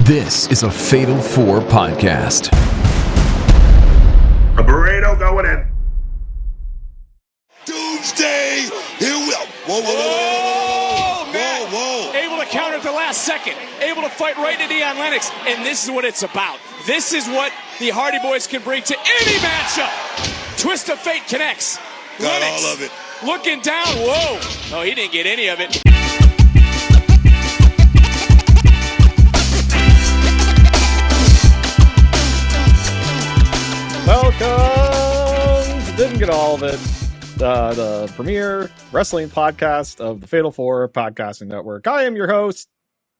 This is a Fatal 4 podcast. A burrito going in. Doomsday! Here we go. Whoa, whoa, whoa, Oh, man. whoa, whoa. Able to counter at the last second. Able to fight right into Dion Lennox. And this is what it's about. This is what the Hardy Boys can bring to any matchup. Twist of Fate connects. Got Lennox all of it. looking down. Whoa. Oh, he didn't get any of it. Welcome to Didn't Get All of It, the premier wrestling podcast of the Fatal 4 Podcasting Network. I am your host,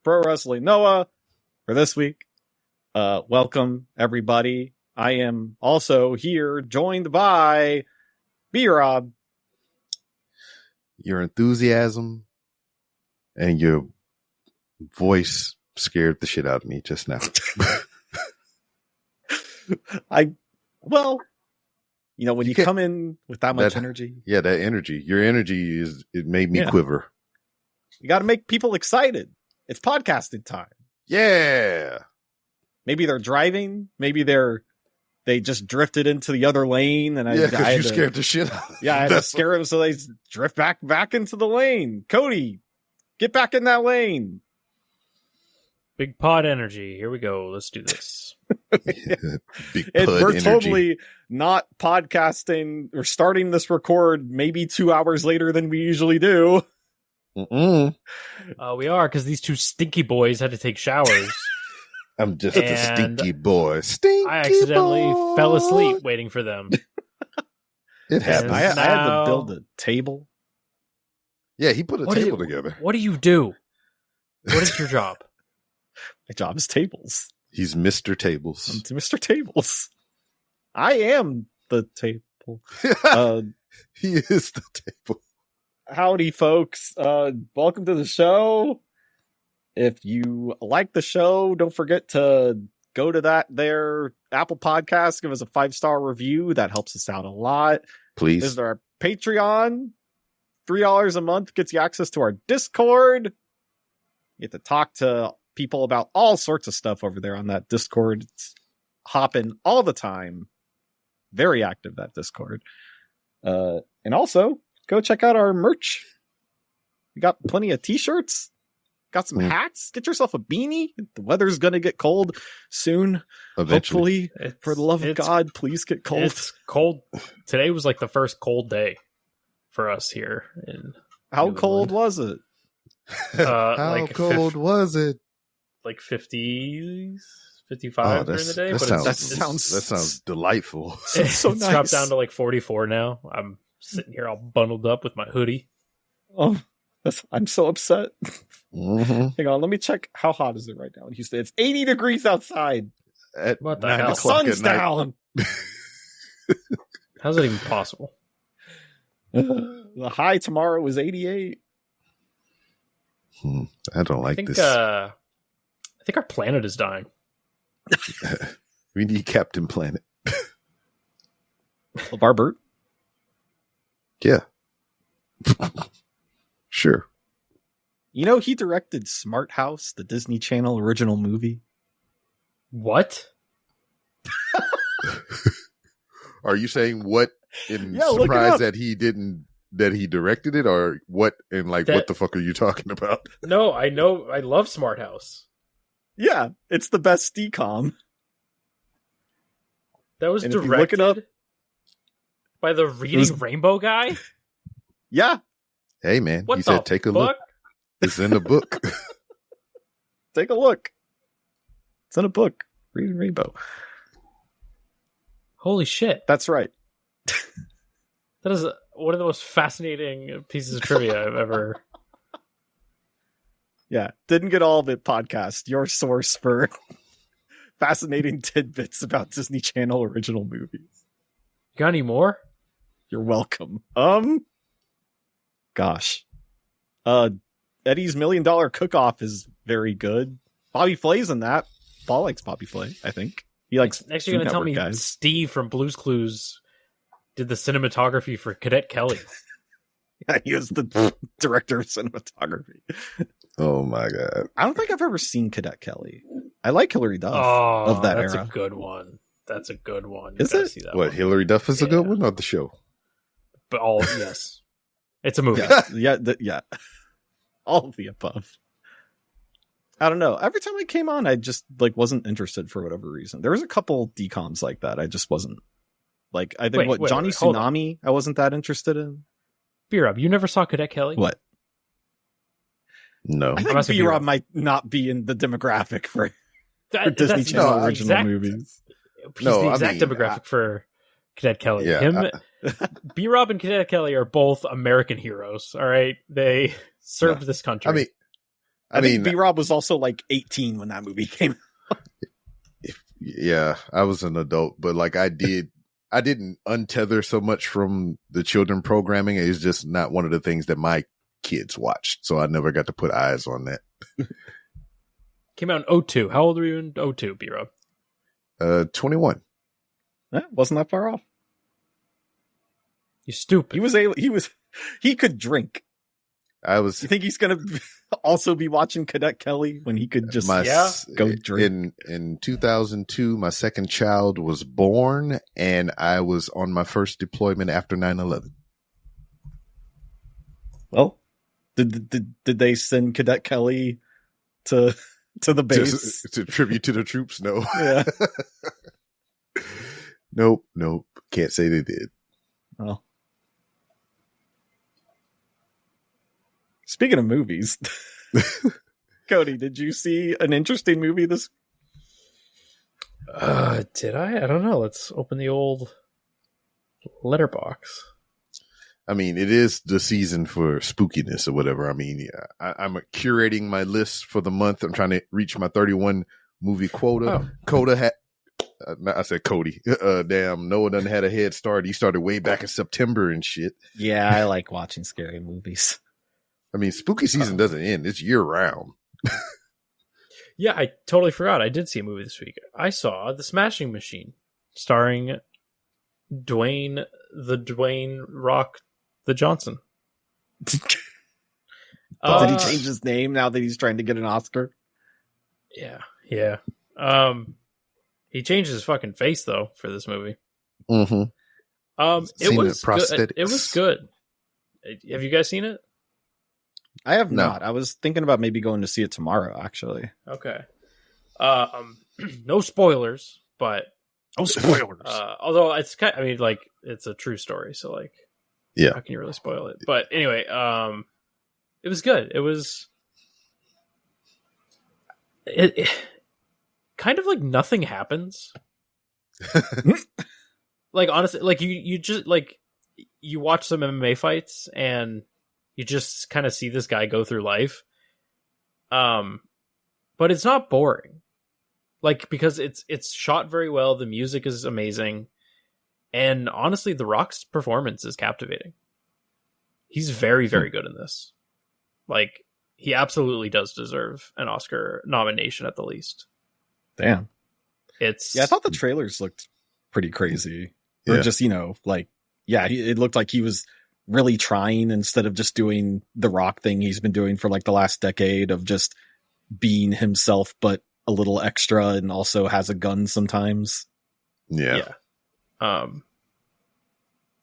Pro Wrestling Noah, for this week. Welcome, everybody. I am also here, joined by B-Rob. Your enthusiasm and your voice scared the shit out of me just now. Well, you know, when you come in with that much energy. Yeah, that energy. Your energy it made me quiver. You got to make people excited. It's podcasting time. Yeah. Maybe they're driving. Maybe they just drifted into the other lane. And you scared the shit out of them. Yeah, I had to scare them so they drift back into the lane. Cody, get back in that lane. Big pod energy. Here we go. Let's do this. Big We're energy. totally not podcasting or starting this record maybe 2 hours later than we usually do. Mm-mm. We are, because these two stinky boys had to take showers. I'm just a stinky boy. Stinky I accidentally boy. fell asleep waiting for them. It happens. I had to build a table. Yeah, he put a table together. What do you do? What is your job? My job is tables. He's Mr. Tables. I'm Mr. Tables. I am the table. He is the table. Howdy, folks. Welcome to the show. If you like the show, don't forget to go to their Apple Podcast, give us a 5-star review. That helps us out a lot. Please. This is our Patreon. $3 a month gets you access to our Discord. You get to talk to people about all sorts of stuff over there on that Discord. It's hopping all the time. Very active, that Discord. And also, go check out our merch. We got plenty of t-shirts. Got some hats. Get yourself a beanie. The weather's going to get cold soon. Eventually. Hopefully, for the love of God, please get cold. It's cold. Today was like the first cold day for us here. How cold was it? How like cold was it? Like 50s, 55 during the day. That sounds delightful. It's so nice. dropped down to like 44 now. I'm sitting here all bundled up with my hoodie. Oh, I'm so upset. Mm-hmm. Hang on, let me check. How hot is it right now in Houston? It's 80 degrees outside. At What the 9 hell? The o'clock sun's at night. down. How's that even possible? The high tomorrow is 88. I don't like this. I think our planet is dying. We need Captain Planet. LeVar Burt. Yeah. Sure. You know, he directed Smart House, the Disney Channel original movie. What? Are you saying what in Yeah, look it surprise up. that he directed it, or what in like what the fuck are you talking about? No, I know. I love Smart House. Yeah, it's the best decom. That was And if you directed look it up, by the Reading Rainbow guy? Yeah, Hey man, What he the said take a look. fuck? It's in the book. take a look. It's in a book. Reading Rainbow. Holy shit. That's right. That is one of the most fascinating pieces of trivia I've ever... Yeah, Didn't Get All of It podcast, your source for fascinating tidbits about Disney Channel original movies. You got any more? You're welcome. Gosh. Eddie's $1 Million Cook-Off is very good. Bobby Flay's in that. Paul likes Bobby Flay, I think. He likes Next you're going to tell me guys. Steve from Blue's Clues did the cinematography for Cadet Kelly. Yeah, he was the director of cinematography. Oh my god! I don't think I've ever seen Cadet Kelly. I like Hilary Duff of that that's era. a good one. That's a good one. Is gotta it? see that What, one. Hillary Duff is a good one, or the show? But yes. It's a movie. Yeah. All of the above. I don't know. Every time it came on, I just like wasn't interested for whatever reason. There was a couple decoms like that. I just wasn't like. I think Johnny Tsunami. I wasn't that interested in. B-Rob, you never saw Cadet Kelly? What? No. I think B-Rob might not be in the demographic for Disney that's Channel original movies. He's the exact demographic for Cadet Kelly. Yeah, B-Rob and Cadet Kelly are both American heroes. All right, they served this country. I think B-Rob was also like 18 when that movie came out. Yeah, I was an adult, but like I didn't untether so much from the children programming. It's just not one of the things that my kids watched, so I never got to put eyes on that. Came out in 2002. How old were you in 2002, B-Rob? 21. Wasn't that far off. You stupid. He could drink. You think he's gonna also be watching Cadet Kelly when he could just go drink? In 2002, my second child was born, and I was on my first deployment after 9/11. Well, did they send Cadet Kelly to the base to tribute to the troops? No. Yeah. Nope. Can't say they did. Oh. Speaking of movies, Cody, did you see an interesting movie this? Did I? I don't know. Let's open the old letterbox. I mean, it is the season for spookiness or whatever. I mean, I'm curating my list for the month. I'm trying to reach my 31 movie quota. I said Cody. Damn, Noah done had a head start. He started way back in September and shit. Yeah, I like watching scary movies. I mean, spooky season doesn't end. It's year round. Yeah, I totally forgot. I did see a movie this week. I saw The Smashing Machine, starring Dwayne Rock the Johnson. Did he change his name now that he's trying to get an Oscar? Yeah. He changed his fucking face though for this movie. Mm-hmm. It was good. It was good. Have you guys seen it? I have not. I was thinking about maybe going to see it tomorrow, actually. Okay. No spoilers, but no spoilers. Although it's kind, it's a true story, so like, yeah, how can you really spoil it? But anyway, it was good. It was it kind of like nothing happens. Like honestly, like you just like you watch some MMA fights and you just kind of see this guy go through life. But it's not boring. Like, because it's shot very well, the music is amazing, and honestly, The Rock's performance is captivating. He's very, very good in this. Like, he absolutely does deserve an Oscar nomination at the least. Damn. I thought the trailers looked pretty crazy. Or just, it looked like he was really trying instead of just doing the Rock thing he's been doing for like the last decade of just being himself, but a little extra, and also has a gun sometimes. Yeah.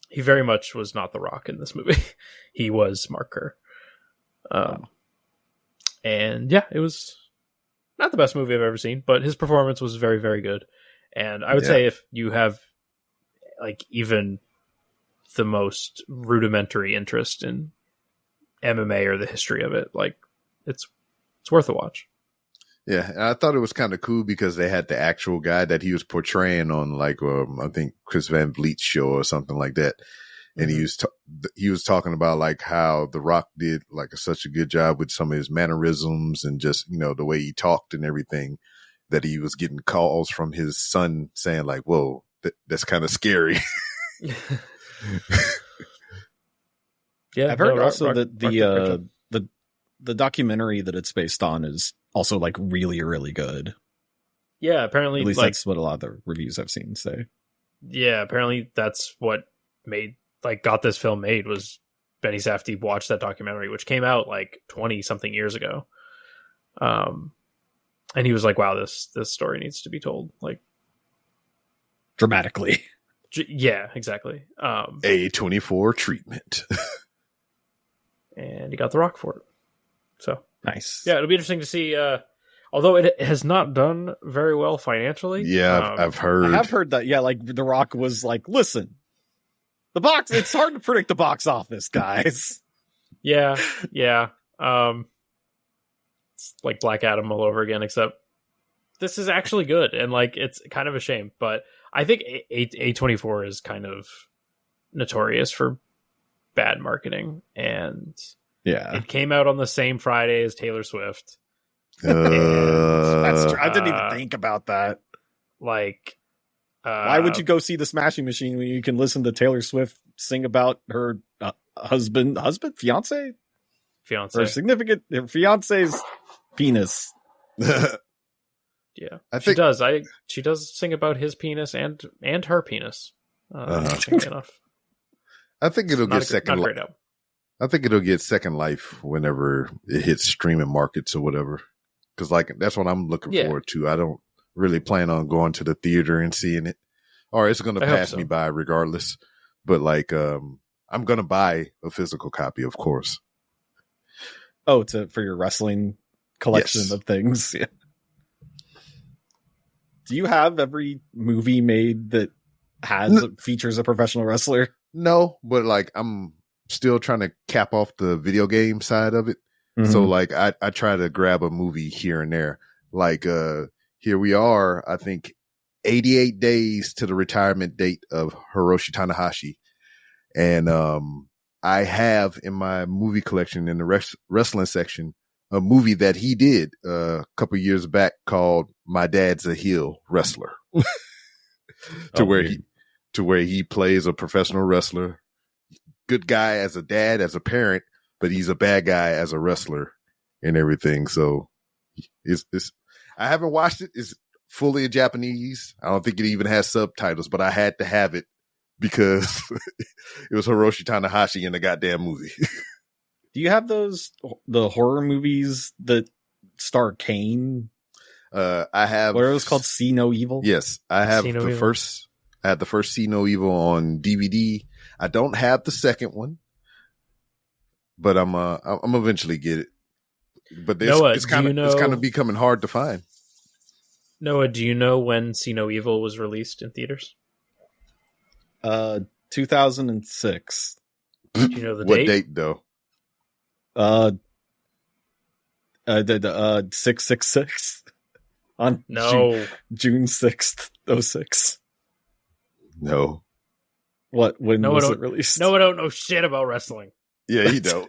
He very much was not the Rock in this movie. He was Mark Kerr. And yeah, it was not the best movie I've ever seen, but his performance was very, very good. And I would say if you have like even the most rudimentary interest in MMA or the history of it, like it's worth a watch. Yeah, and I thought it was kind of cool because they had the actual guy that he was portraying on, like I think Chris Van Vliet's show or something like that, and he was talking about like how The Rock did like such a good job with some of his mannerisms and just the way he talked and everything, that he was getting calls from his son saying like, "Whoa, that's kind of scary." Yeah, I've heard also that the documentary that it's based on is also like really, really good. Yeah, apparently, at least that's what a lot of the reviews I've seen say. Yeah, apparently that's what got this film made, was Benny Safdie watched that documentary, which came out like 20 something years ago. And he was like, wow, this story needs to be told. Like, dramatically. Yeah, exactly. A24 treatment. And he got The Rock for it. So nice. Yeah, it'll be interesting to see. Although it has not done very well financially. Yeah, I've heard. I have heard that. Yeah, like The Rock was like, listen, the box, it's hard to predict the box office, guys. Yeah. It's like Black Adam all over again, except this is actually good. And like, it's kind of a shame, but I think A24 is kind of notorious for bad marketing. And yeah, it came out on the same Friday as Taylor Swift. That's true. I didn't even think about that. Like, why would you go see the Smashing Machine when you can listen to Taylor Swift sing about her fiance, her significant, her fiance's penis? Yeah, she does. She does sing about his penis and her penis. Enough. I think it'll get second life. Album. I think it'll get second life whenever it hits streaming markets or whatever. Because like that's what I'm looking forward to. I don't really plan on going to the theater and seeing it, or it's going to pass me by regardless. But like, I'm going to buy a physical copy, of course. Oh, for your wrestling collection of things. Yeah. Do you have every movie made that features a professional wrestler? No, but like I'm still trying to cap off the video game side of it. Mm-hmm. So like I try to grab a movie here and there. Like here we are, I think 88 days to the retirement date of Hiroshi Tanahashi. And I have in my movie collection in the wrestling section a movie that he did a couple years back called My Dad's a Heel Wrestler. to where he plays a professional wrestler, good guy as a dad, as a parent, but he's a bad guy as a wrestler and everything. So it's I haven't watched it. It's fully in Japanese. I don't think it even has subtitles, but I had to have it because it was Hiroshi Tanahashi in the goddamn movie. Do you have the horror movies that star Kane? I have. What are those called? See No Evil? Yes, I have first. I had the first See No Evil on DVD. I don't have the second one, but I'm eventually get it. But it's kind of becoming hard to find. Noah, do you know when See No Evil was released in theaters? 2006. Do you know the what date? Date though? The 666 on June 6th, 06. No. What? When was it released? No, I don't know shit about wrestling. Yeah, you don't.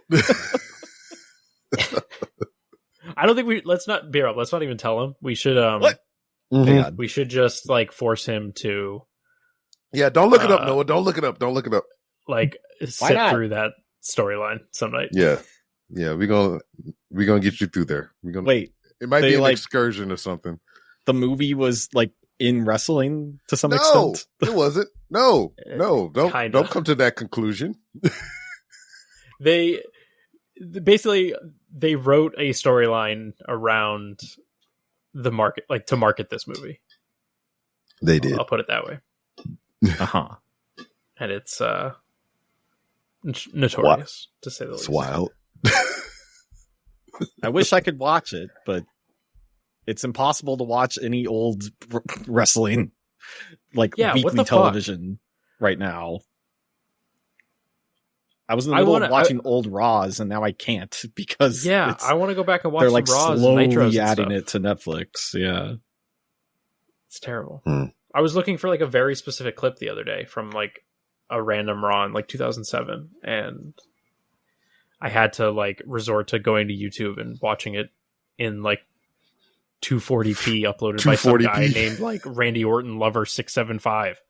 I don't think let's not even tell him. We should what? Mm-hmm. We should just like force him to. Yeah, don't look it up, Noah. Don't look it up. Like sit through that storyline some night. Yeah, we're gonna get you through there. Wait. It might be an excursion or something. The movie was like in wrestling to some extent. No, it wasn't. No, don't come to that conclusion. They basically wrote a storyline around the market, like to market this movie. They did. I'll put it that way. And it's notorious to say the least. It's wild. I wish I could watch it, but it's impossible to watch any old wrestling, like weekly television right now. I was in the middle of watching old Raws, and now I can't because I want to go back and watch they're like some Raws slowly and Nitros adding it to Netflix. Yeah, it's terrible. I was looking for like a very specific clip the other day from like a random Raw in like 2007, and I had to like resort to going to YouTube and watching it in like 240p uploaded by some guy named like Randy Orton Lover 675.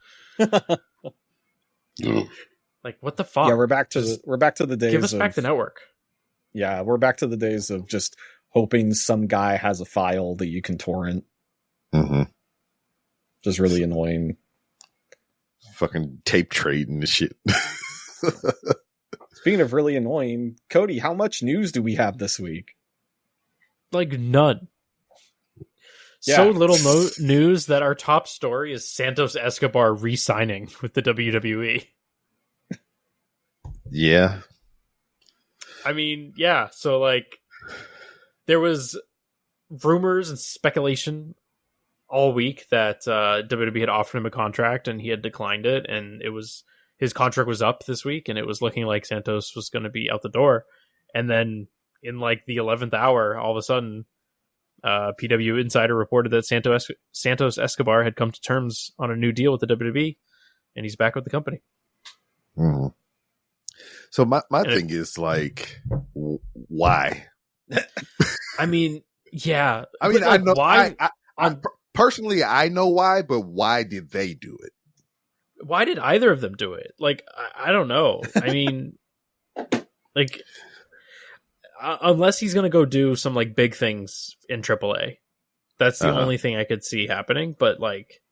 Like what the fuck? Yeah, we're back to the days. Give us back the network. Yeah, we're back to the days of just hoping some guy has a file that you can torrent. Mm-hmm. Just really annoying. Fucking tape trading and shit. Speaking of really annoying, Cody, how much news do we have this week? Like none. So little news that our top story is Santos Escobar re-signing with the WWE. Yeah. I mean, yeah. So like, there was rumors and speculation all week that WWE had offered him a contract and he had declined it, and his contract was up this week, and it was looking like Santos was going to be out the door. And then in like the 11th hour, all of a sudden, PW Insider reported that Santos Escobar had come to terms on a new deal with the WWE, and he's back with the company. Mm-hmm. So my thing is like, why? I mean, yeah. I mean, like, I know why. Personally, I know why, but why did they do it? Why did either of them do it? Like, I don't know. I mean, like, unless he's going to go do some like big things in AAA, that's the only thing I could see happening. But like,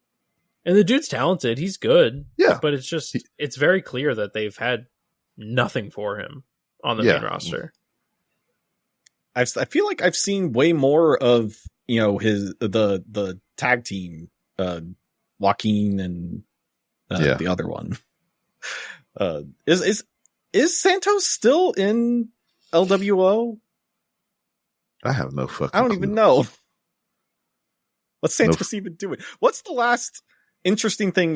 and the dude's talented. He's good. Yeah. But it's just, it's very clear that they've had nothing for him on the main roster. I feel like I've seen way more of, the tag team, Joaquin and the other one. Is Santos still in LWO? I have no fucking I don't clue. even know. What's Santos even doing? What's the last thing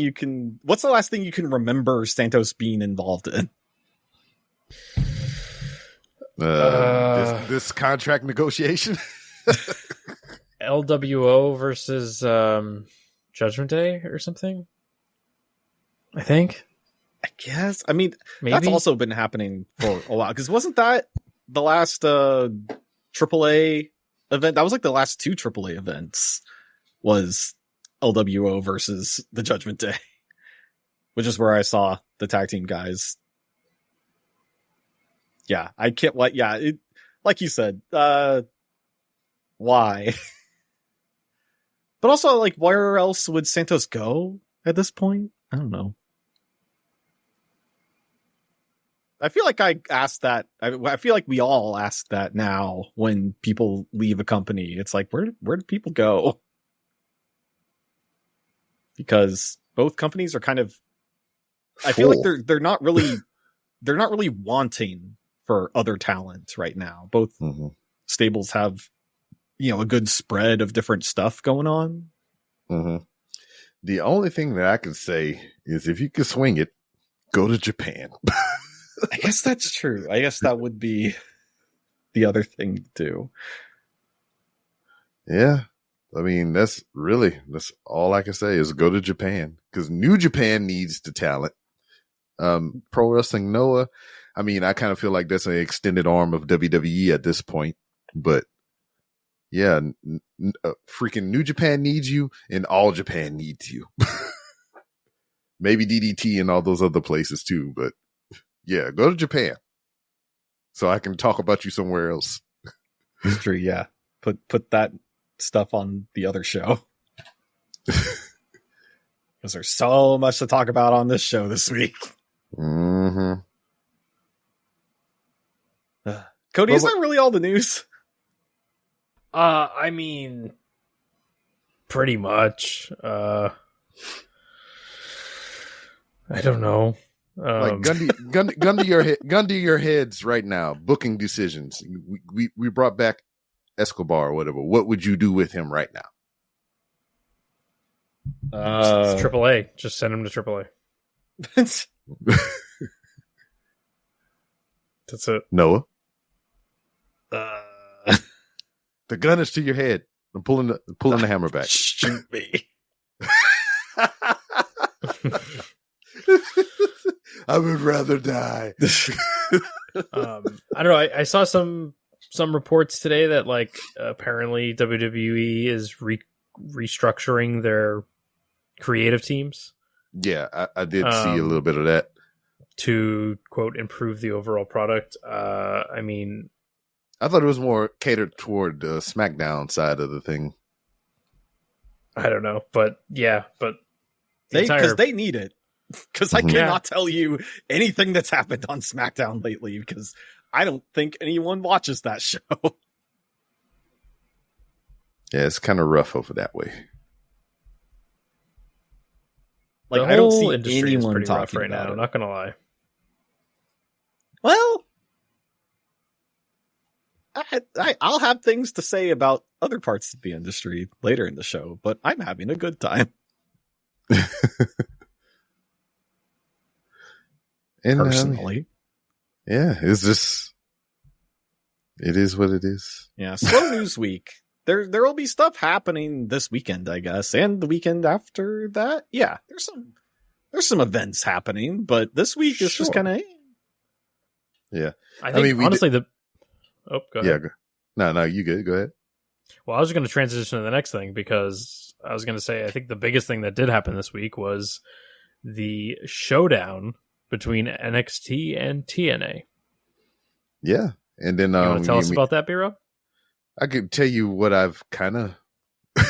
you can remember Santos being involved in? This contract negotiation. LWO versus Judgment Day or something, I think. I guess. I mean, maybe. That's also been happening for a while. Because wasn't that the last AAA event? That was like the last two AAA events was LWO versus the Judgment Day, which is where I saw the tag team guys. Yeah, I can't. Like, yeah, like you said, why? But also, like, where else would Santos go at this point? I don't know. I feel like I asked that. I feel like we all ask that now when people leave a company. It's like, where do people go? Because both companies are kind of. I feel like they're not really wanting for other talent right now. Both stables have, a good spread of different stuff going on. Mm-hmm. The only thing that I can say is if you can swing it, go to Japan. I guess that's true. I guess that would be the other thing to do. Yeah. I mean, that's all I can say is go to Japan, because New Japan needs the talent. Pro Wrestling Noah, I mean, I kind of feel like that's an extended arm of WWE at this point, but yeah, freaking New Japan needs you, and All Japan needs you. Maybe DDT and all those other places too, but yeah, go to Japan so I can talk about you somewhere else. It's true, yeah. Put that stuff on the other show. Because there's so much to talk about on this show this week. Mm-hmm. Cody, is that really all the news? I mean, pretty much. I don't know. Like gun to your heads right now. Booking decisions. We brought back Escobar or whatever. What would you do with him right now? It's AAA. Just send him to AAA. That's it. Noah. The gun is to your head. I'm pulling the hammer back. Shoot me. I would rather die. I don't know. I saw some reports today that like apparently WWE is restructuring their creative teams. Yeah, I did see a little bit of that. To quote, improve the overall product. I mean, I thought it was more catered toward the SmackDown side of the thing. I don't know, but yeah, but because they need it. Because I cannot tell you anything that's happened on SmackDown lately, because I don't think anyone watches that show. Yeah, it's kind of rough over that way. Like, I don't see industry is anyone pretty rough talking right now. about I'm it. not gonna lie. Well, I'll have things to say about other parts of the industry later in the show, but I'm having a good time. And Personally. yeah, it's just, it is what it is. Yeah, slow news week. There will be stuff happening this weekend, I guess, and the weekend after that. Yeah, there's some events happening, but this week is just Sure. kind of. Yeah, I think honestly go ahead. yeah. No, you good. Go ahead. Well, I was going to transition to the next thing because I was going to say I think the biggest thing that did happen this week was the showdown between NXT and TNA. Yeah, and then You want to tell us about that, B-Rob? I could tell you what I've kind of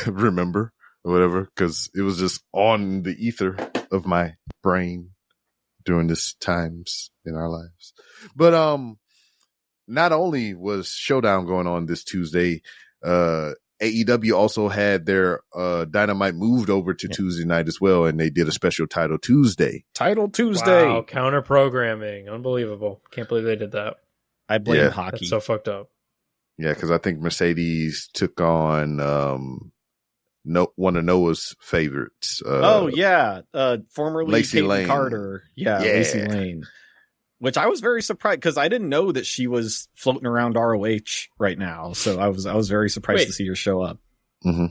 remember or whatever, because it was just on the ether of my brain during this times in our lives. But not only was Showdown going on this Tuesday, AEW also had their Dynamite moved over to Tuesday night as well, and they did a special Title Tuesday. Title Tuesday. Wow, counter programming. Unbelievable. Can't believe they did that. I blame Yeah. hockey. That's so fucked up. Yeah, because I think Mercedes took on one of Noah's favorites. Formerly Lacey Peyton Lane. Carter. Yeah, Yeah. Lacey Lane. Which I was very surprised because I didn't know that she was floating around ROH right now. So I was very surprised Wait. to see her show up. Mm-hmm.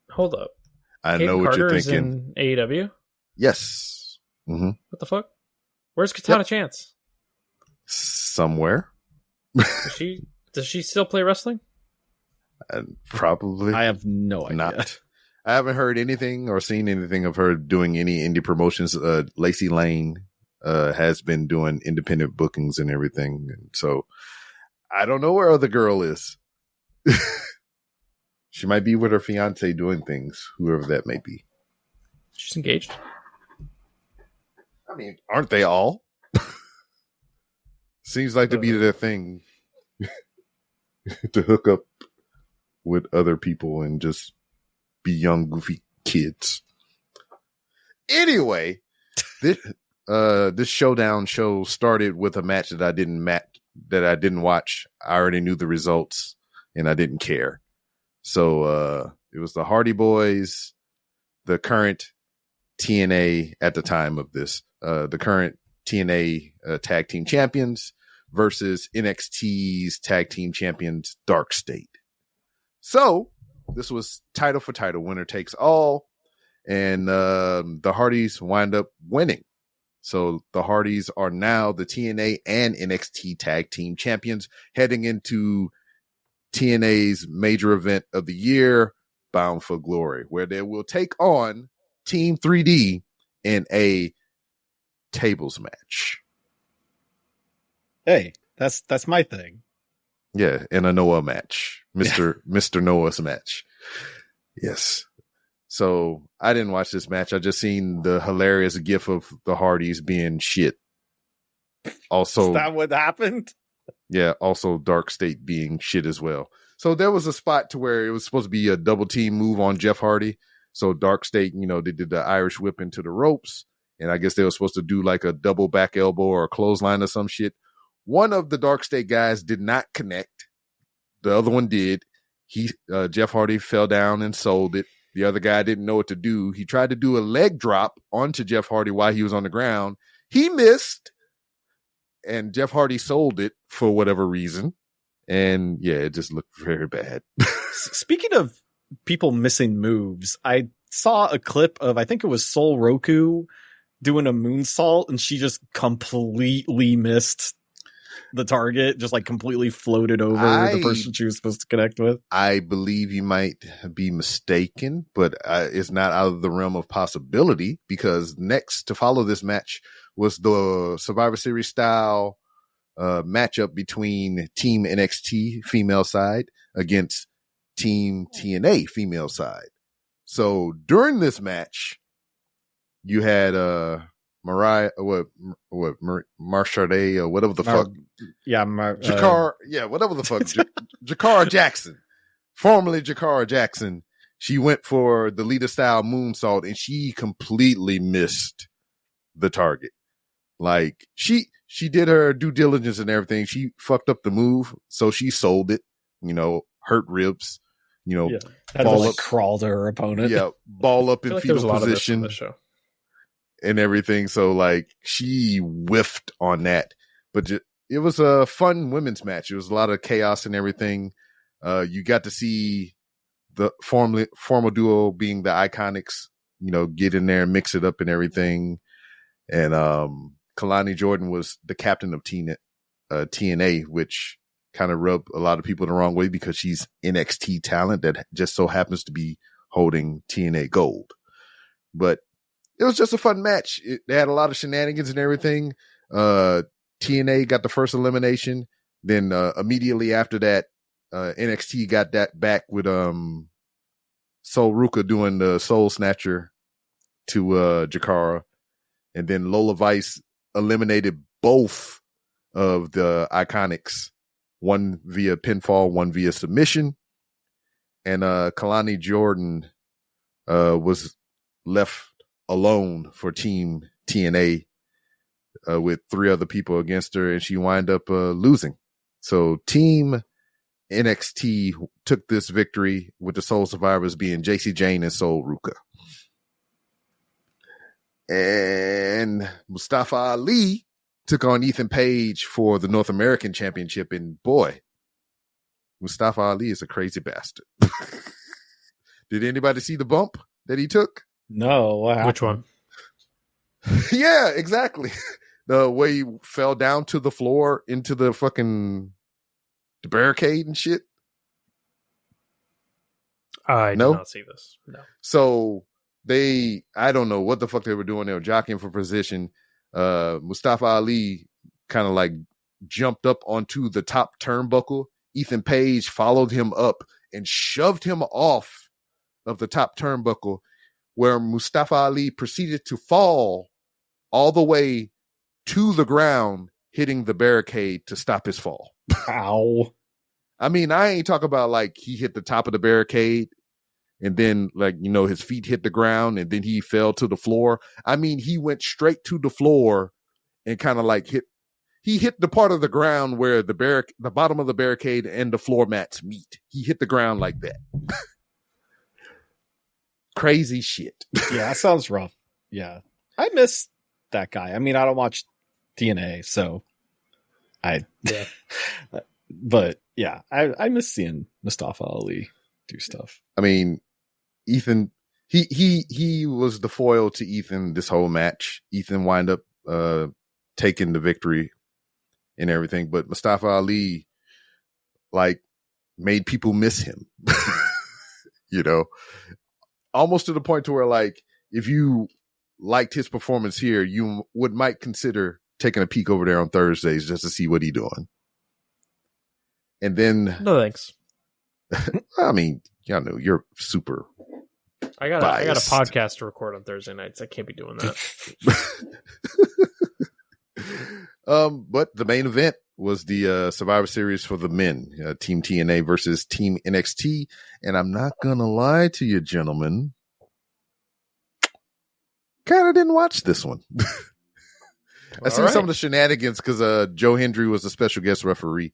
Hold up. I Kate know what Carter you're is thinking. in AEW? Yes. Mm-hmm. What the fuck? Where's Katana Chance? Somewhere. Does she still play wrestling? Probably. I have no idea. Not. I haven't heard anything or seen anything of her doing any indie promotions. Lacey Lane has been doing independent bookings and everything. And so I don't know where the girl is. She might be with her fiance doing things, whoever that may be. She's engaged. I mean, aren't they all? Seems like to be their thing to hook up with other people and just be young, goofy kids. Anyway, this showdown show started with a match that I didn't watch. I already knew the results and I didn't care. So it was the Hardy Boys, the current TNA at the time of this, the current TNA tag team champions versus NXT's tag team champions, Dark State. So this was title for title, winner takes all, and the Hardys wind up winning. So the Hardys are now the TNA and NXT tag team champions heading into TNA's major event of the year, Bound for Glory, where they will take on Team 3D in a tables match. Hey, that's my thing. Yeah, in a Noah match. Mr. Noah's match. Yes. So I didn't watch this match. I just seen the hilarious gif of the Hardys being shit. Also, Is that what happened? yeah, also Dark State being shit as well. So there was a spot to where it was supposed to be a double team move on Jeff Hardy. So Dark State, they did the Irish whip into the ropes. And I guess they were supposed to do like a double back elbow or a clothesline or some shit. One of the Dark State guys did not connect. The other one did. Jeff Hardy fell down and sold it. The other guy didn't know what to do. He tried to do a leg drop onto Jeff Hardy while he was on the ground. He missed. And Jeff Hardy sold it for whatever reason. And yeah, it just looked very bad. Speaking of people missing moves, I saw a clip of, I think it was Sol Roku doing a moonsault, and she just completely missed the target, just like completely floated over the person she was supposed to connect with. I believe you might be mistaken, but it's not out of the realm of possibility, because next to follow this match was the Survivor Series style matchup between Team NXT female side against Team TNA female side. So during this match, you had Mariah, Marchade, or whatever the fuck. Yeah, Jakar, whatever the fuck. Jakara Jackson formerly Jakara Jackson, she went for the Lita style moonsault and she completely missed the target. Like she did her due diligence and everything. She fucked up the move, so she sold it, hurt ribs, had to like crawl to her opponent. Yeah, ball up in like fetal a position and everything. So like she whiffed on that, but it was a fun women's match. It was a lot of chaos and everything. You got to see the formal duo being the Iconics, get in there and mix it up and everything. And Kalani Jordan was the captain of TNA, which kind of rubbed a lot of people the wrong way because she's NXT talent that just so happens to be holding TNA gold. But it was just a fun match. They had a lot of shenanigans and everything. TNA got the first elimination. Then immediately after that, NXT got that back with Sol Ruka doing the Soul Snatcher to Jakara. And then Lola Vice eliminated both of the Iconics, one via pinfall, one via submission. And Kalani Jordan was left alone for Team TNA with 3 other people against her, and she wound up losing. So Team NXT took this victory with the Soul Survivors being JC Jane and Sol Ruka. And Mustafa Ali took on Ethan Page for the North American Championship. And boy, Mustafa Ali is a crazy bastard. Did anybody see the bump that he took? No. Which one? Yeah, exactly. The way he fell down to the floor into the fucking the barricade and shit. I did not see this. No. So I don't know what the fuck they were doing. They were jockeying for position. Mustafa Ali kind of like jumped up onto the top turnbuckle. Ethan Page followed him up and shoved him off of the top turnbuckle, where Mustafa Ali proceeded to fall all the way to the ground, hitting the barricade to stop his fall. Ow. I mean, I ain't talking about like he hit the top of the barricade and then like, his feet hit the ground and then he fell to the floor. I mean, he went straight to the floor and kind of like hit the part of the ground where the bottom of the barricade and the floor mats meet. He hit the ground like that. Crazy shit. Yeah, that sounds rough. Yeah. I miss that guy. I mean, I don't watch TNA, so but yeah, I miss seeing Mustafa Ali do stuff. I mean, Ethan, he was the foil to Ethan this whole match. Ethan wound up taking the victory and everything, but Mustafa Ali like made people miss him. Almost to the point to where like if you liked his performance here, you might consider taking a peek over there on Thursdays just to see what he's doing. And then no thanks. I mean, you're super I got a podcast to record on Thursday nights. I can't be doing that. But the main event was the Survivor Series for the men, Team TNA versus Team NXT. And I'm not gonna lie to you, gentlemen, kind of didn't watch this one. I seen some of the shenanigans because Joe Hendry was a special guest referee.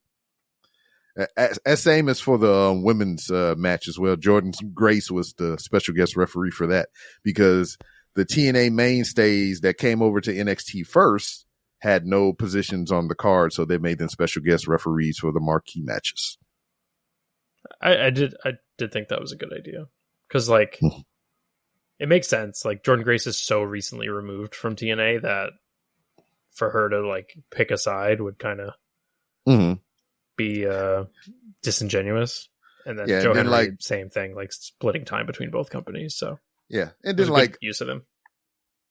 As same as for the women's match as well. Jordan Grace was the special guest referee for that because the TNA mainstays that came over to NXT first had no positions on the card, so they made them special guest referees for the marquee matches. I did think that was a good idea because like it makes sense. Like Jordan Grace is so recently removed from TNA that for her to like pick a side would kind of be disingenuous. And then Joe Henry, like, same thing, like splitting time between both companies. So yeah, and then like use of him.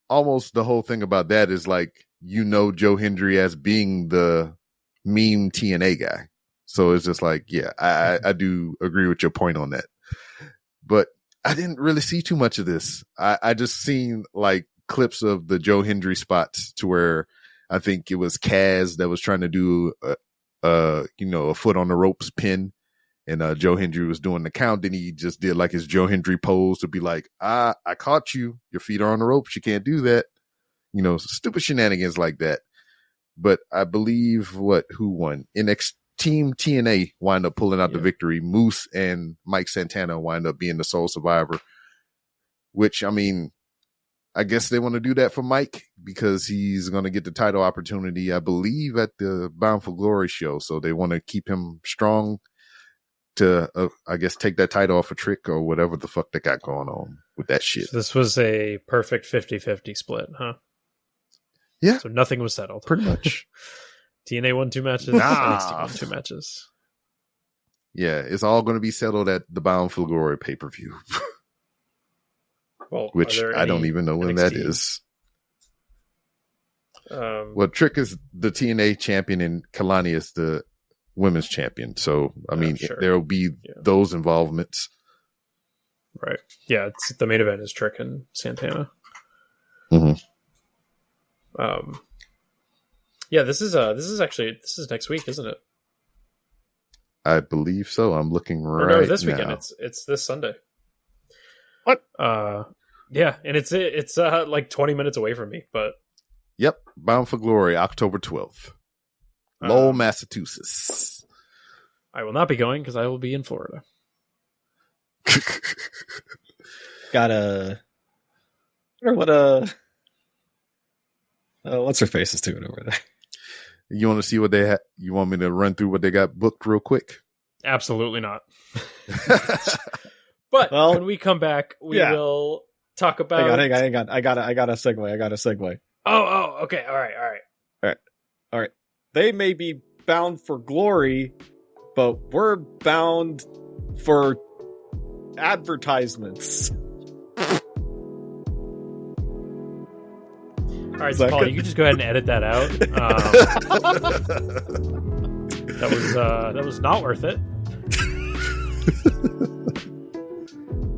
Almost the whole thing about that is like Joe Hendry as being the meme TNA guy. So it's just like, yeah, I do agree with your point on that. But I didn't really see too much of this. I just seen like clips of the Joe Hendry spots to where I think it was Kaz that was trying to do a foot on the ropes pin. And Joe Hendry was doing the count. Then he just did like his Joe Hendry pose to be like, I caught you. Your feet are on the ropes. You can't do that. You know, stupid shenanigans like that. But I believe who won? Team TNA wind up pulling out the victory. Moose and Mike Santana wind up being the sole survivor, which, I mean, I guess they want to do that for Mike because he's going to get the title opportunity, I believe, at the Bound for Glory show. So they want to keep him strong to, I guess, take that title off a Trick or whatever the fuck they got going on with that shit. So this was a perfect 50-50 split, huh? Yeah. So nothing was settled. Pretty much. TNA won 2 matches. NXT won 2 matches. Yeah, it's all going to be settled at the Bound for Glory pay-per-view. Well, which I don't even know when NXT? that is. Well, Trick is the TNA champion and Kalani is the women's champion. So, I mean, sure. there will be those involvements. Right. Yeah, the main event is Trick and Santana. Mm-hmm. Yeah, this is next week, isn't it? I believe so. I'm looking right no, this weekend. now. It's this Sunday. What? Yeah, and it's like 20 minutes away from me, but Yep, Bound for Glory, October 12th. Lowell, Massachusetts. I will not be going because I will be in Florida. What's her face is doing over there? You want to see what they you want me to run through what they got booked real quick? Absolutely not. But when we come back, we will talk about. Hang on. I got a segue. Oh, okay. All right. They may be bound for glory, but we're bound for advertisements. All right, so Paul, good? you can just go ahead and edit that out. That was not worth it.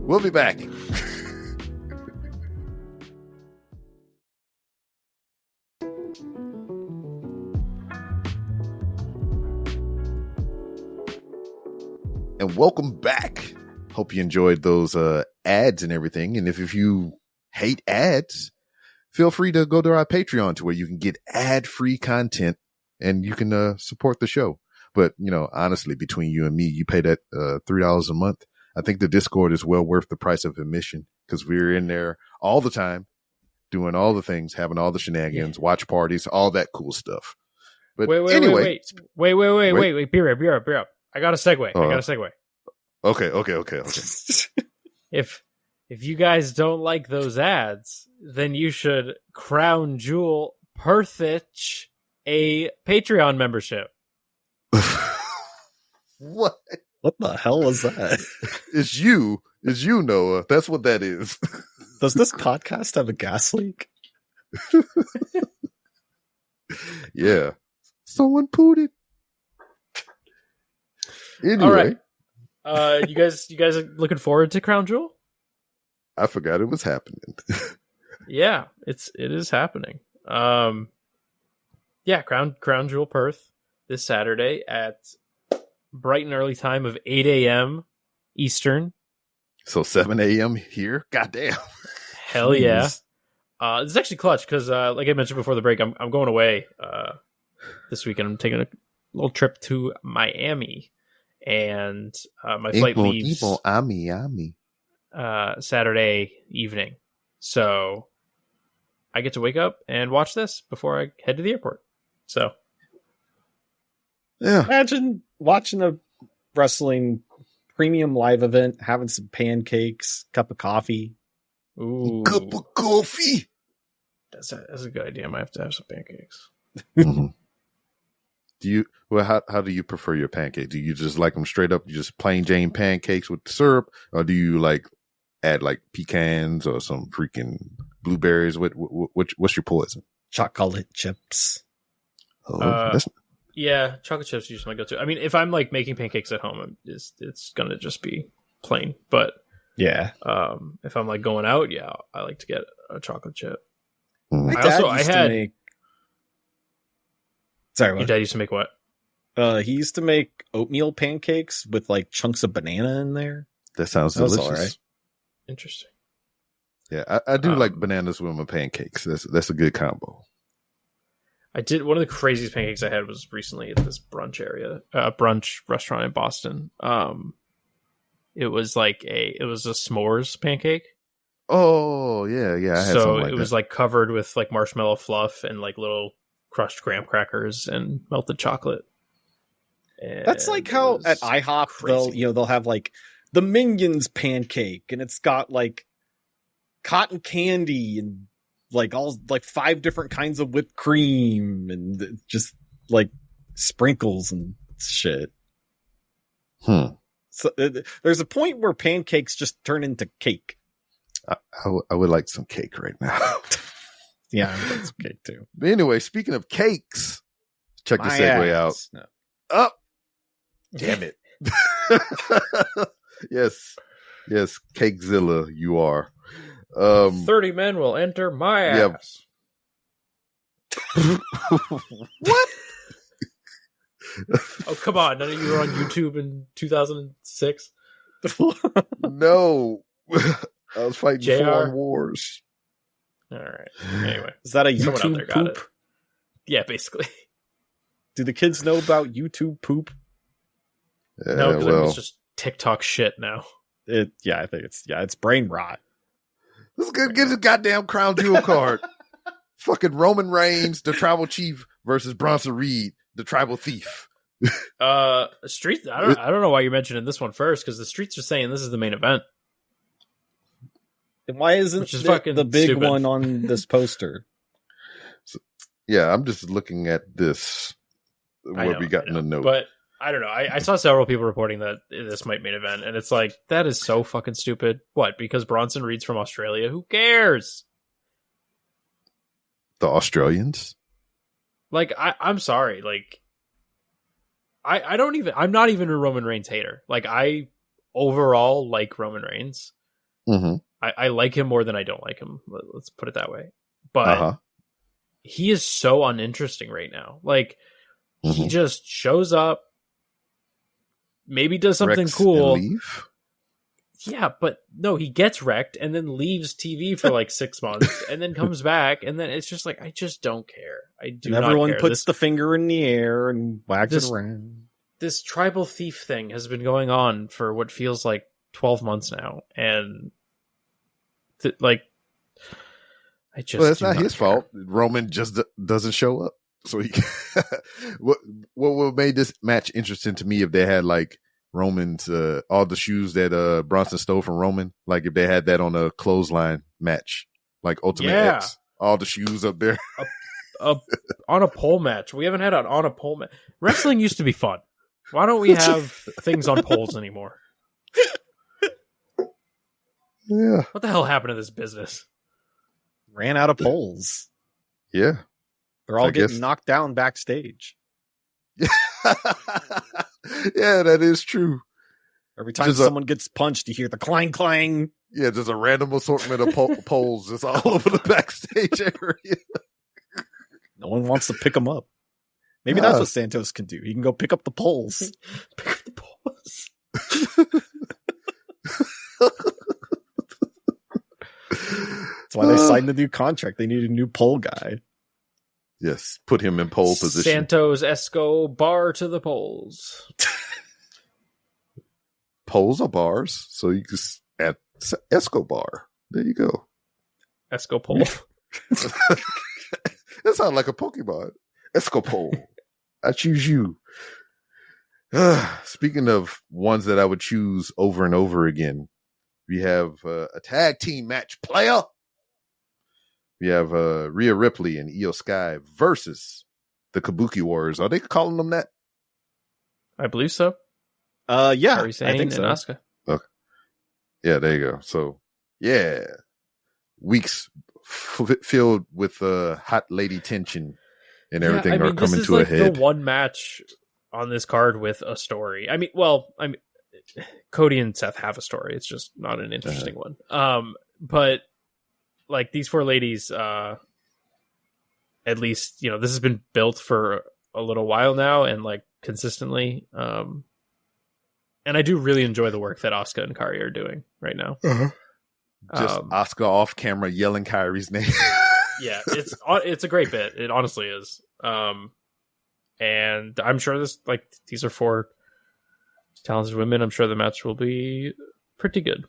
We'll be back. And welcome back. Hope you enjoyed those ads and everything. And if you hate ads, feel free to go to our Patreon to where you can get ad-free content and you can support the show. But, you know, honestly, between you and me, you pay that $3 a month. I think the Discord is well worth the price of admission because we're in there all the time, doing all the things, having all the shenanigans, watch parties, all that cool stuff. But wait. Be right. I got a segue. Okay. If you guys don't like those ads, then you should crown jewel Perthich a Patreon membership. What? What the hell was that? It's you, Noah. That's what that is. Does this podcast have a gas leak? Yeah. Someone pooted. Anyway. All right. You guys are looking forward to Crown Jewel? I forgot it was happening. Yeah, it is happening. Crown Jewel Perth this Saturday at bright and early time of 8 a.m. Eastern. So 7 a.m. here? Goddamn. Hell yeah. This is actually clutch because, like I mentioned before the break, I'm going away this weekend. I'm taking a little trip to Miami, and my flight leaves Saturday evening. So I get to wake up and watch this before I head to the airport. So yeah, imagine watching a wrestling premium live event, having some pancakes, cup of coffee. Ooh, cup of coffee. That's a good idea. I might have to have some pancakes. Mm-hmm. How do you prefer your pancakes? Do you just like them straight up, just plain Jane pancakes with syrup, or do you like add like pecans or some freaking blueberries? What's your poison? Chocolate chips. Yeah, chocolate chips are usually my go-to. I mean, if I'm like making pancakes at home, it's gonna just be plain. But yeah, if I'm like going out, yeah, I like to get a chocolate chip. My dad used to make... Sorry, what? Your dad used to make what? He used to make oatmeal pancakes with like chunks of banana in there. That sounds That was delicious. all right. Interesting. Yeah, I do like bananas with my pancakes. That's a good combo. I did one of the craziest pancakes I had was recently at this brunch restaurant in Boston. It was a s'mores pancake. Oh yeah. I had something like it was like covered with like marshmallow fluff and like little crushed graham crackers and melted chocolate. And That's like how at IHOP they'll have like the Minions pancake, and it's got like cotton candy and like all like 5 different kinds of whipped cream and just like sprinkles and shit. So there's a point where pancakes just turn into cake. I would like some cake right now. Yeah, I'd like some cake too. But anyway, speaking of cakes, check the segue out. No. Oh, damn it. Yes, Cakezilla, you are. 30 men will enter my ass. What? Oh, come on. None of you were on YouTube in 2006? No. I was fighting JR? foreign wars. All right. Anyway. Is that a Someone out there YouTube got poop? it. Yeah, basically. Do the kids know about YouTube poop? No, because it's just TikTok shit now. I think it's brain rot. Let's get his goddamn crown jewel card. Fucking Roman Reigns, the tribal chief, versus Bronson Reed, the tribal thief. Streets. I don't know why you're mentioning this one first, because the streets are saying this is the main event. And why isn't the big stupid one on this poster? Yeah, I'm just looking at this. What we got in the note. But I don't know. I saw several people reporting that this might main event, and it's like, that is so fucking stupid. What? Because Bronson Reed's from Australia? Who cares? The Australians? Like, I'm sorry. Like, I'm not even a Roman Reigns hater. Like, I overall like Roman Reigns. Mm-hmm. I like him more than I don't like him. Let's put it that way. But he is so uninteresting right now. Like, he just shows up, maybe does something cool. And leave? Yeah, but no, he gets wrecked and then leaves TV for like 6 months and then comes back, and then it's just like, I just don't care. I do not care. Everyone puts the finger in the air and wags it around. This tribal thief thing has been going on for what feels like 12 months now, and I just that's not his fault. Roman just doesn't show up. So he what made this match interesting to me if they had like Roman's all the shoes that Bronson stole from Roman, like if they had that on a clothesline match, like Ultimate X, all the shoes up there. On a pole match. We haven't had it on a pole match. Wrestling used to be fun. Why don't we have things on poles anymore? Yeah. What the hell happened to this business? Ran out of poles. Yeah. They're all getting knocked down backstage. Yeah, that is true. Every time someone gets punched, you hear the clang clang. Yeah, there's a random assortment of poles just all over the backstage area. No one wants to pick them up. Maybe that's what Santos can do. He can go pick up the poles. Pick up the poles. That's why they signed the new contract. They need a new pole guy. Yes, put him in pole position. Santos Escobar to the poles. Poles are bars, so you can add Escobar. There you go. Escopole. That sounds like a Pokemon. Escopole. I choose you. Speaking of ones that I would choose over and over again, we have a tag team match, player. We have Rhea Ripley and Io Sky versus the Kabuki Warriors. Are they calling them that? I believe so. Yeah, I think so. Asuka. Okay. Yeah, there you go. So, yeah. Weeks filled with hot lady tension and everything are coming to a head. This is like the one match on this card with a story. I mean, Cody and Seth have a story. It's just not an interesting one. But like these four ladies, at least, this has been built for a little while now, and like consistently. And I do really enjoy the work that Asuka and Kairi are doing right now. Just Asuka off camera yelling Kairi's name. Yeah, it's a great bit. It honestly is. And I'm sure these are 4 talented women. I'm sure the match will be pretty good.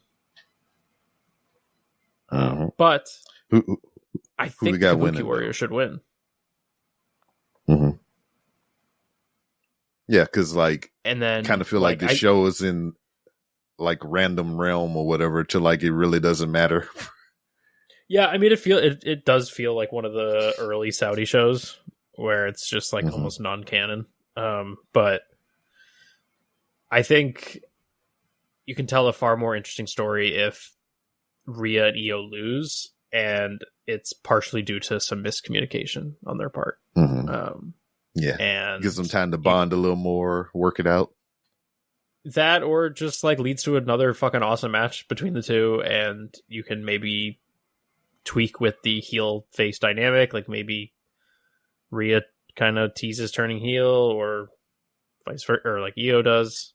But I think the Kabuki Warrior should win. Mm-hmm. Yeah, because and then kind of feel like the show is in random realm or whatever, to it really doesn't matter. Yeah, I mean, it does feel like one of the early Saudi shows where it's just almost non-canon. But I think you can tell a far more interesting story if Rhea and Io lose, and it's partially due to some miscommunication on their part. Yeah, and gives them time to bond a little more, work it out. That, or just leads to another fucking awesome match between the two, and you can maybe tweak with the heel face dynamic. Maybe Rhea kind of teases turning heel, or vice versa, or Io does.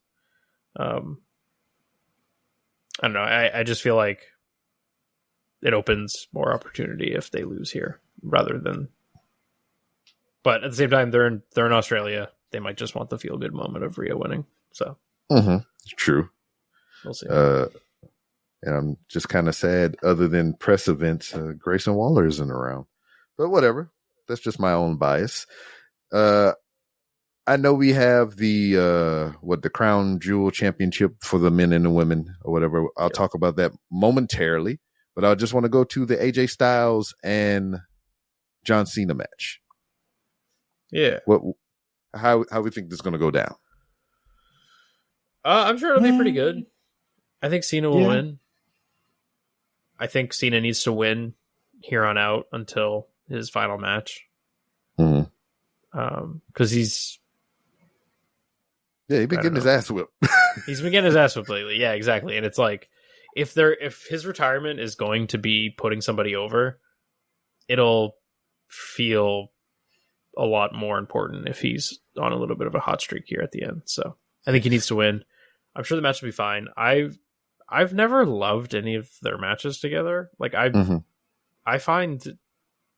I don't know. I just feel like it opens more opportunity if they lose here rather than. But at the same time, they're in Australia. They might just want the feel good moment of Rhea winning. So true. We'll see. And I'm just kind of sad. Other than press events, Grayson Waller isn't around. But whatever. That's just my own bias. I know we have the Crown Jewel Championship for the men and the women or whatever. I'll talk about that momentarily. But I just want to go to the AJ Styles and John Cena match. Yeah. How we think this is going to go down? I'm sure it'll be pretty good. I think Cena will win. I think Cena needs to win here on out until his final match. Because he's been getting his ass whipped. He's been getting his ass whipped lately. Yeah, exactly. And it's if his retirement is going to be putting somebody over, it'll feel a lot more important if he's on a little bit of a hot streak here at the end. So I think he needs to win. I'm sure the match will be fine. I've never loved any of their matches together. I find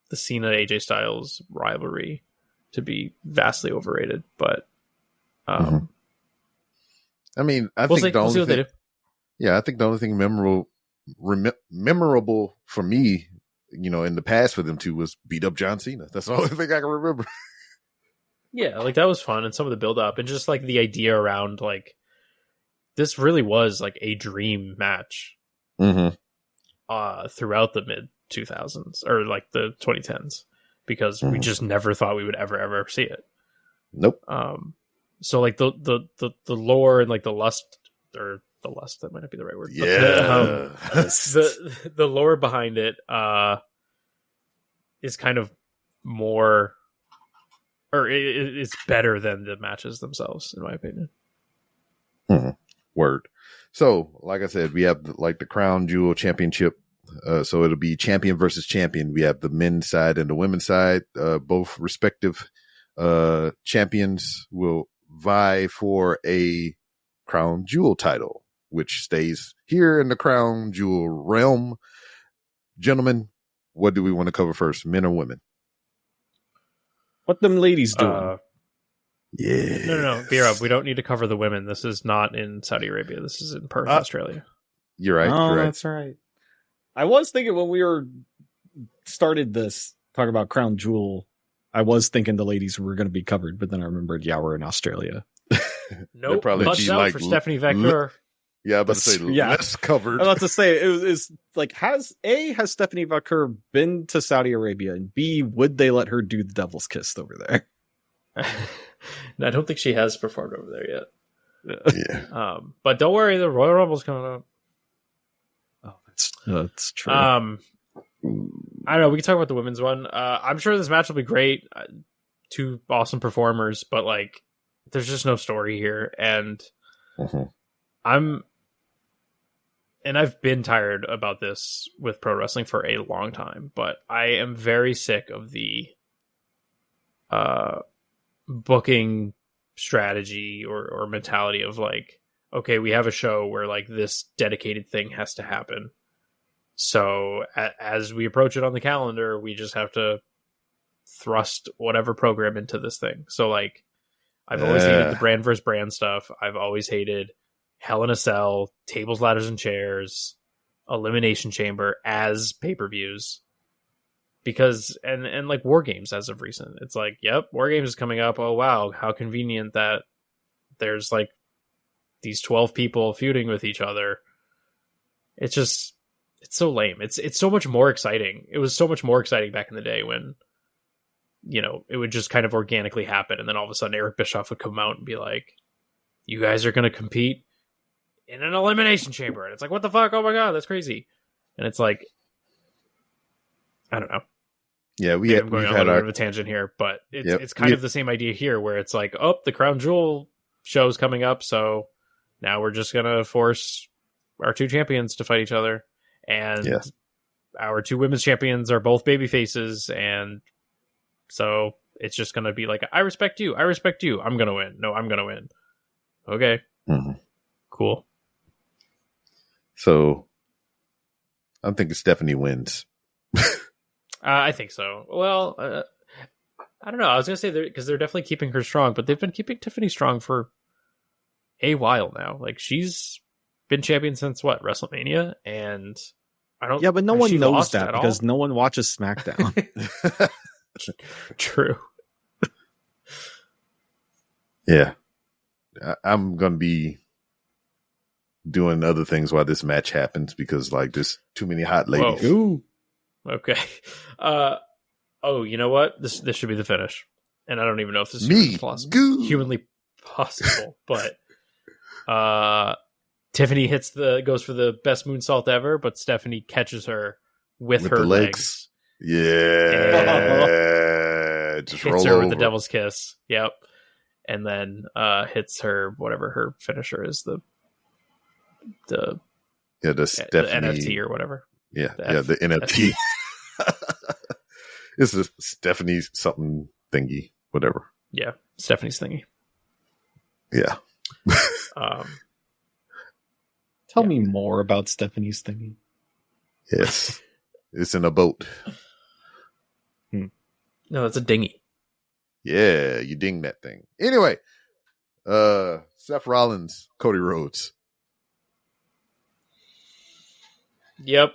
the Cena AJ Styles rivalry to be vastly overrated, but I mean, I think the only thing, I think the only thing memorable for me, in the past for them two was beat up John Cena. That's the only thing I can remember. Yeah, that was fun, and some of the build up, and just the idea around this really was a dream match throughout the mid 2000s or the 2010s, because we just never thought we would ever see it. Nope. So the lore and the lust, or the lust, that might not be the right word. Yeah. The lore behind it is kind of more, or it's better than the matches themselves, in my opinion. Word. So, like I said, we have the Crown Jewel Championship. So it'll be champion versus champion. We have the men's side and the women's side. Both respective champions will vie for a Crown Jewel title, which stays here in the Crown Jewel realm. Gentlemen, what do we want to cover first, men or women? What them ladies doing? Yeah. No. Beer up. We don't need to cover the women. This is not in Saudi Arabia. This is in Perth, Australia. You're right. Oh, you're right. That's right. I was thinking when we started this, talking about Crown Jewel, I was thinking the ladies were going to be covered, but then I remembered, we're in Australia. Nope. probably Butts out for Stephanie Vector. Yeah, I'm about to say less covered. I'm about to say is has Stephanie Vector been to Saudi Arabia, and B, would they let her do the Devil's Kiss over there? No, I don't think she has performed over there yet. Yeah. But don't worry, the Royal Rumble's coming up. Oh, that's true. I don't know. We can talk about the women's one. I'm sure this match will be great. Two awesome performers, but there's just no story here, and I've been tired about this with pro wrestling for a long time, but I am very sick of the booking strategy or mentality of like, okay, we have a show where like this dedicated thing has to happen. So as we approach it on the calendar, we just have to thrust whatever program into this thing. So like, I've always hated the brand versus brand stuff. I've always hated Hell in a Cell, tables, ladders, and chairs, Elimination Chamber as pay-per-views. Because, and like War Games as of recent. It's like, yep, War Games is coming up. Oh, wow, how convenient that there's like these 12 people feuding with each other. It's just, it's so lame. It's so much more exciting. It was so much more exciting back in the day when, you know, it would just kind of organically happen. And then all of a sudden Eric Bischoff would come out and be like, you guys are going to compete in an elimination chamber. And it's like, what the fuck? Oh my God, that's crazy. And it's like, I don't know. Yeah, I'm going on a little bit of a tangent here, but it's kind of the same idea here where it's like, oh, the Crown Jewel show's coming up. So now we're just going to force our two champions to fight each other. And our two women's champions are both baby faces. And so it's just going to be like, I respect you. I'm going to win. No, I'm going to win. Okay. Mm-hmm. Cool. So I'm thinking Stephanie wins. I think so. Well, I don't know. I was going to say because they're definitely keeping her strong, but they've been keeping Tiffany strong for a while now. Like she's been champion since what, WrestleMania? And I don't. Yeah, but no one knows that because no one watches SmackDown. True. Yeah. I'm going to be doing other things while this match happens because like there's too many hot ladies. Whoa. Ooh. Okay. Oh, you know what? This should be the finish. And I don't even know if this is humanly possible, but Tiffany goes for the best moonsault ever, but Stephanie catches her with her legs. Yeah. Just hits roll her over with the devil's kiss. Yep. And then hits her whatever her finisher is, the NFT or whatever. Yeah, the NFT. It's a Stephanie something thingy, whatever. Yeah, Stephanie's thingy. Yeah. Tell me more about Stephanie's thingy. Yes. It's in a boat. No, that's a dinghy. Yeah, you ding that thing. Anyway, Seth Rollins, Cody Rhodes. Yep.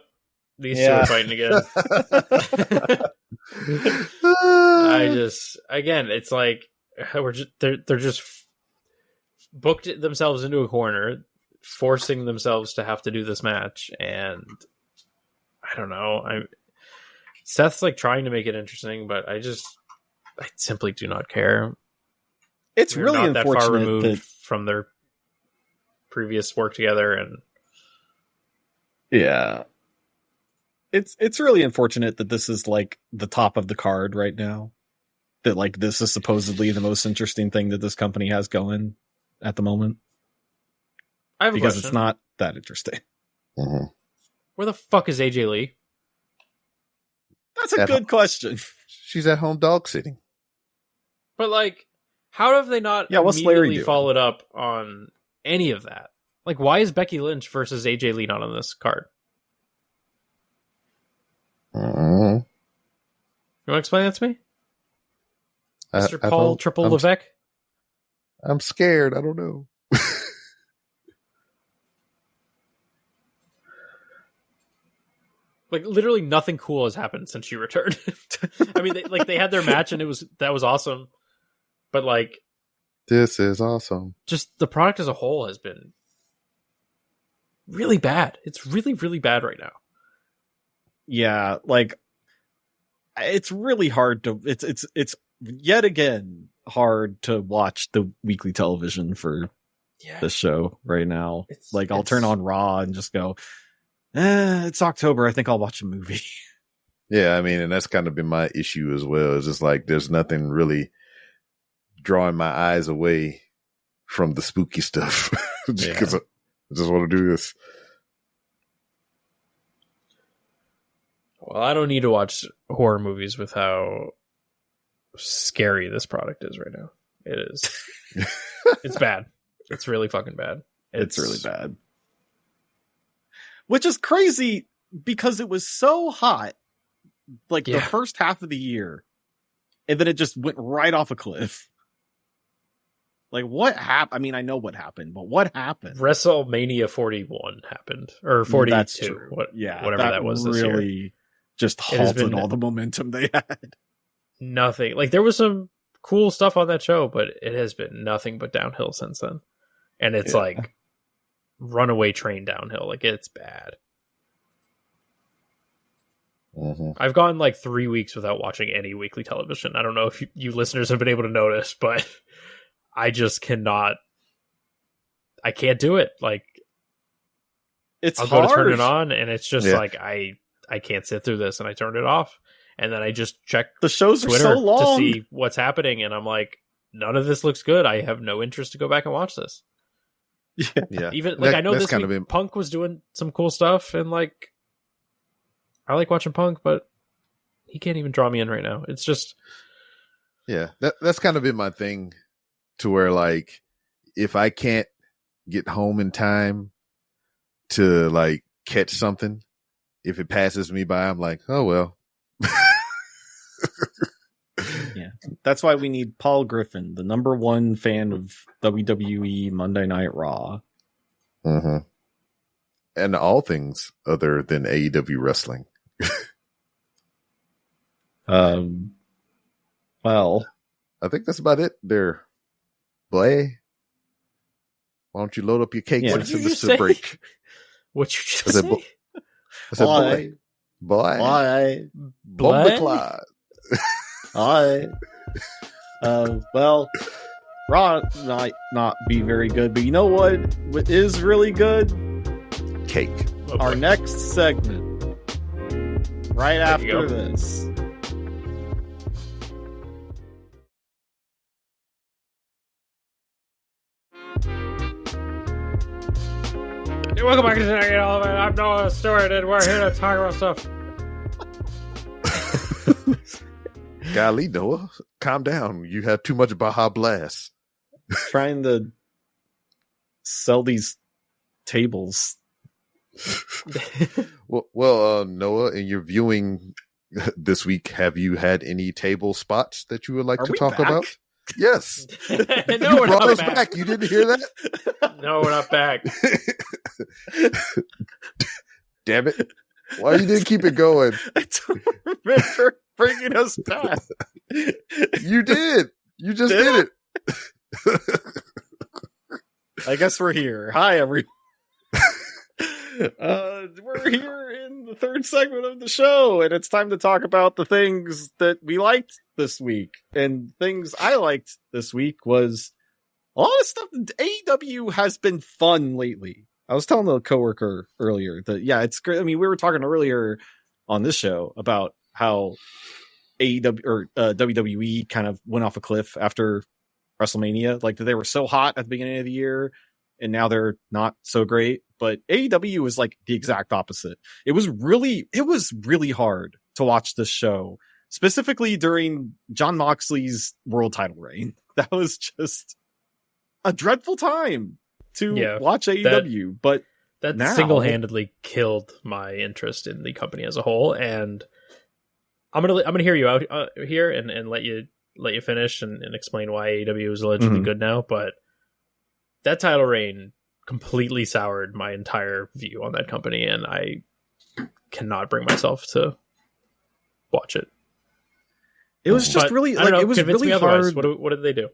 These two are fighting again. It's like they're just booked themselves into a corner, forcing themselves to have to do this match, and I don't know. Seth's like trying to make it interesting, but I simply do not care. It's really not unfortunate that far removed from their previous work together, and yeah. It's really unfortunate that this is like the top of the card right now. That like this is supposedly the most interesting thing that this company has going at the moment. I have because it's not that interesting. Mm-hmm. Where the fuck is AJ Lee? That's a good question. She's at home dog sitting. But like, how have they not immediately followed up on any of that? Like, why is Becky Lynch versus AJ Lee not on this card? Mm-hmm. You want to explain that to me? Mr. Paul Triple Levesque? I'm scared. I don't know. Like, literally nothing cool has happened since she returned. I mean, they had their match and that was awesome. But like, this is awesome. Just the product as a whole has been really bad. It's really, really bad right now. Yeah, like it's really hard to it's yet again hard to watch the weekly television for this show right now. I'll turn on Raw and just go, it's October, I think I'll watch a movie. Yeah, I mean, and that's kind of been my issue as well. It's just like there's nothing really drawing my eyes away from the spooky stuff because I just want to do this. Well, I don't need to watch horror movies with how scary this product is right now. It is. It's bad. It's really fucking bad. It's really bad. Which is crazy because it was so hot, like the first half of the year, and then it just went right off a cliff. Like, what happened? I mean, I know what happened, but what happened? WrestleMania 41 happened, or 42. That's true. Whatever that was this year. Really just halted all the momentum they had. Nothing. Like, there was some cool stuff on that show, but it has been nothing but downhill since then. And it's like runaway train downhill. Like, it's bad. Mm-hmm. I've gone like 3 weeks without watching any weekly television. I don't know if you listeners have been able to notice, but I just cannot. I can't do it. Like, I'll go to turn it on, and it's just like I can't sit through this, and I turn it off, and then I just check the shows Twitter are so long to see what's happening, and I'm like, none of this looks good. I have no interest to go back and watch this. Yeah. Even like I know this week, Punk was doing some cool stuff, and like I like watching Punk, but he can't even draw me in right now. It's just that's kind of been my thing, to where like if I can't get home in time to like catch something, if it passes me by, I'm like, oh well. Yeah, that's why we need Paul Griffin, the number one fan of WWE Monday Night Raw. Mm-hmm. And all things other than AEW wrestling. Well, I think that's about it there. Blay, why don't you load up your cake? What did you just say? Break. What you just say? I said, boy. Clyde. Hi. Well, Raw might not be very good, but you know what is really good? Cake. Our next segment. Right after this. Welcome back to Tonight All. I'm Noah Stewart, and we're here to talk about stuff. Golly, Noah, calm down. You have too much Baja Blast. Trying to sell these tables. Well, Noah, in your viewing this week, have you had any table spots that you would like to talk about? Yes. No, you we're brought not us back. back. You didn't hear that? No, we're not back. Damn it. Why you didn't keep it going? I don't remember bringing us back. You did. You just did it. I guess we're here. Hi, everyone. We're here in the third segment of the show, and it's time to talk about the things that we liked this week. And things I liked this week was a lot of stuff. AEW has been fun lately. I was telling a coworker earlier that, it's great. I mean, we were talking earlier on this show about how AEW or WWE kind of went off a cliff after WrestleMania. Like, they were so hot at the beginning of the year, and now they're not so great. But AEW is like the exact opposite. It was really hard to watch this show, specifically during Jon Moxley's world title reign. That was just a dreadful time to watch AEW. But that now, single-handedly killed my interest in the company as a whole. And I'm gonna hear you out here and let you finish and explain why AEW is allegedly good now. But that title reign completely soured my entire view on that company, and I cannot bring myself to watch it. It was just really like it was really hard. What did they do?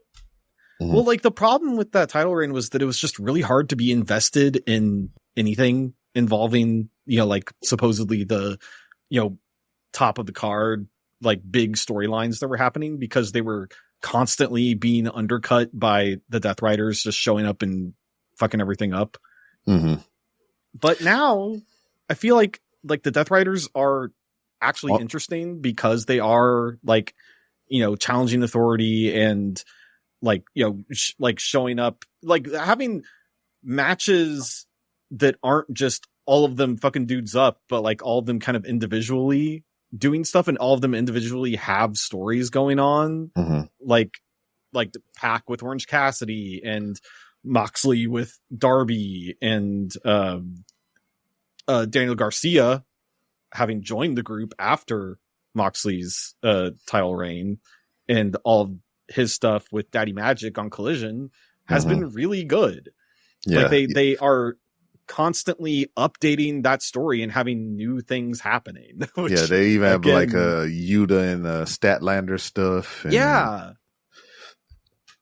Well, like the problem with that title reign was that it was just really hard to be invested in anything involving, like supposedly the, top of the card, like big storylines that were happening, because they were constantly being undercut by the Death Riders just showing up and fucking everything up. But now I feel like the Death Riders are actually interesting because they are like, challenging authority and like, like showing up, like having matches that aren't just all of them fucking dudes up, but like all of them kind of individually doing stuff, and all of them individually have stories going on. Like like the Pac with Orange Cassidy and Moxley with Darby and Daniel Garcia having joined the group after Moxley's title reign, and all of his stuff with Daddy Magic on Collision has been really good. Yeah. Like they are constantly updating that story and having new things happening. Which, yeah, they even have like Yuta and Statlander stuff. And, yeah.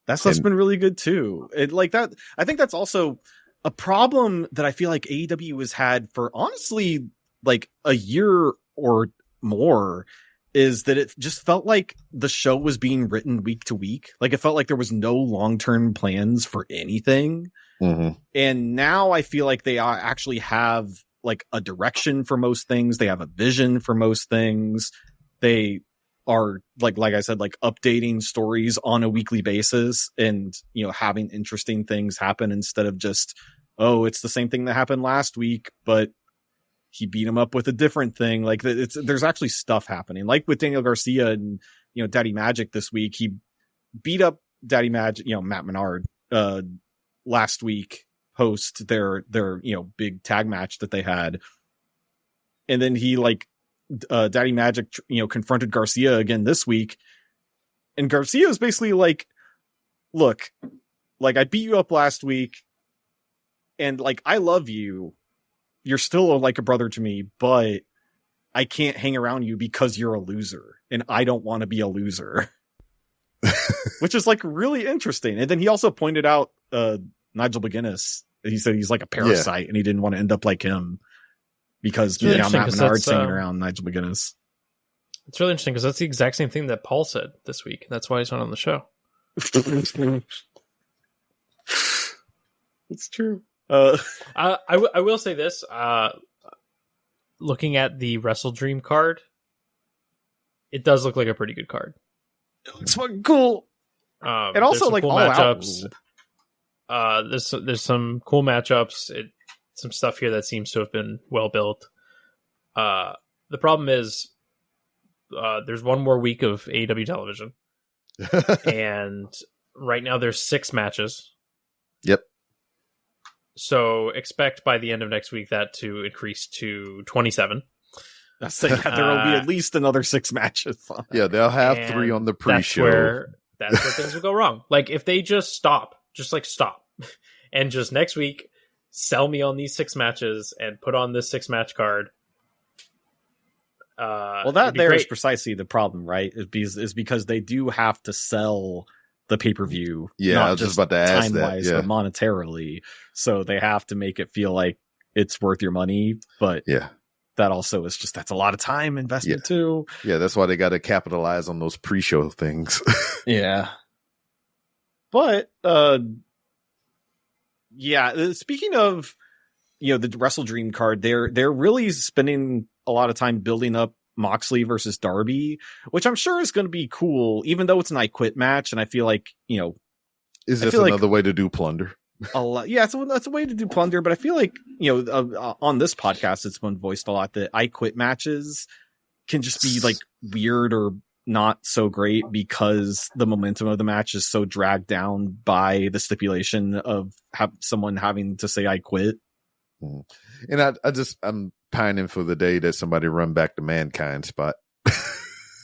That stuff's been really good too. It like that. I think that's also a problem that I feel like AEW has had for honestly like a year or more, is that it just felt like the show was being written week to week. Like it felt like there was no long-term plans for anything. And now I feel like they actually have like a direction for most things. They have a vision for most things. They are like I said, like updating stories on a weekly basis and, you know, having interesting things happen instead of just, oh, it's the same thing that happened last week, but he beat him up with a different thing. Like there's actually stuff happening. Like with Daniel Garcia and, you know, Daddy Magic this week, he beat up Daddy Magic, you know, Matt Menard, last week post their, you know, big tag match that they had. And then he like, Daddy Magic, you know, confronted Garcia again this week. And Garcia is basically like, look, like I beat you up last week and like, I love you. You're still like a brother to me, but I can't hang around you because you're a loser and I don't want to be a loser. Which is like really interesting. And then he also pointed out, Nigel McGuinness. He said he's like a parasite and he didn't want to end up like him because really Matt Menard's hanging around Nigel McGuinness. It's really interesting because that's the exact same thing that Paul said this week. That's why he's not on the show. It's true. I will say this. Looking at the Wrestle Dream card, it does look like a pretty good card. It looks fucking cool. And also like cool all matchups. Out. There's some cool matchups. Some stuff here that seems to have been well built. The problem is there's one more week of AEW television. And right now there's 6 matches. Yep. So expect by the end of next week that to increase to 27. That's like, there will be at least another 6 matches. Yeah, they'll have 3 on the pre-show. That's where things will go wrong. Like if they just stop, and just next week sell me on these 6 matches and put on this 6-match card. Well, that there is precisely the problem, right? Is because they do have to sell the pay-per-view. Yeah, I was just about to ask that. Yeah. But monetarily. So they have to make it feel like it's worth your money. But yeah, that also is just, that's a lot of time investment too. Yeah, that's why they got to capitalize on those pre-show things. Yeah. But, yeah, speaking of, you know, the Wrestle Dream card, they're really spending a lot of time building up Moxley versus Darby, which I'm sure is going to be cool, even though it's an I Quit match. And I feel like, you know, is this another way to do Plunder? Yeah, that's a way to do Plunder. But I feel like, you know, on this podcast, it's been voiced a lot that I Quit matches can just be like weird or not so great because the momentum of the match is so dragged down by the stipulation of someone having to say I quit. And I'm pining for the day that somebody run back the Mankind spot.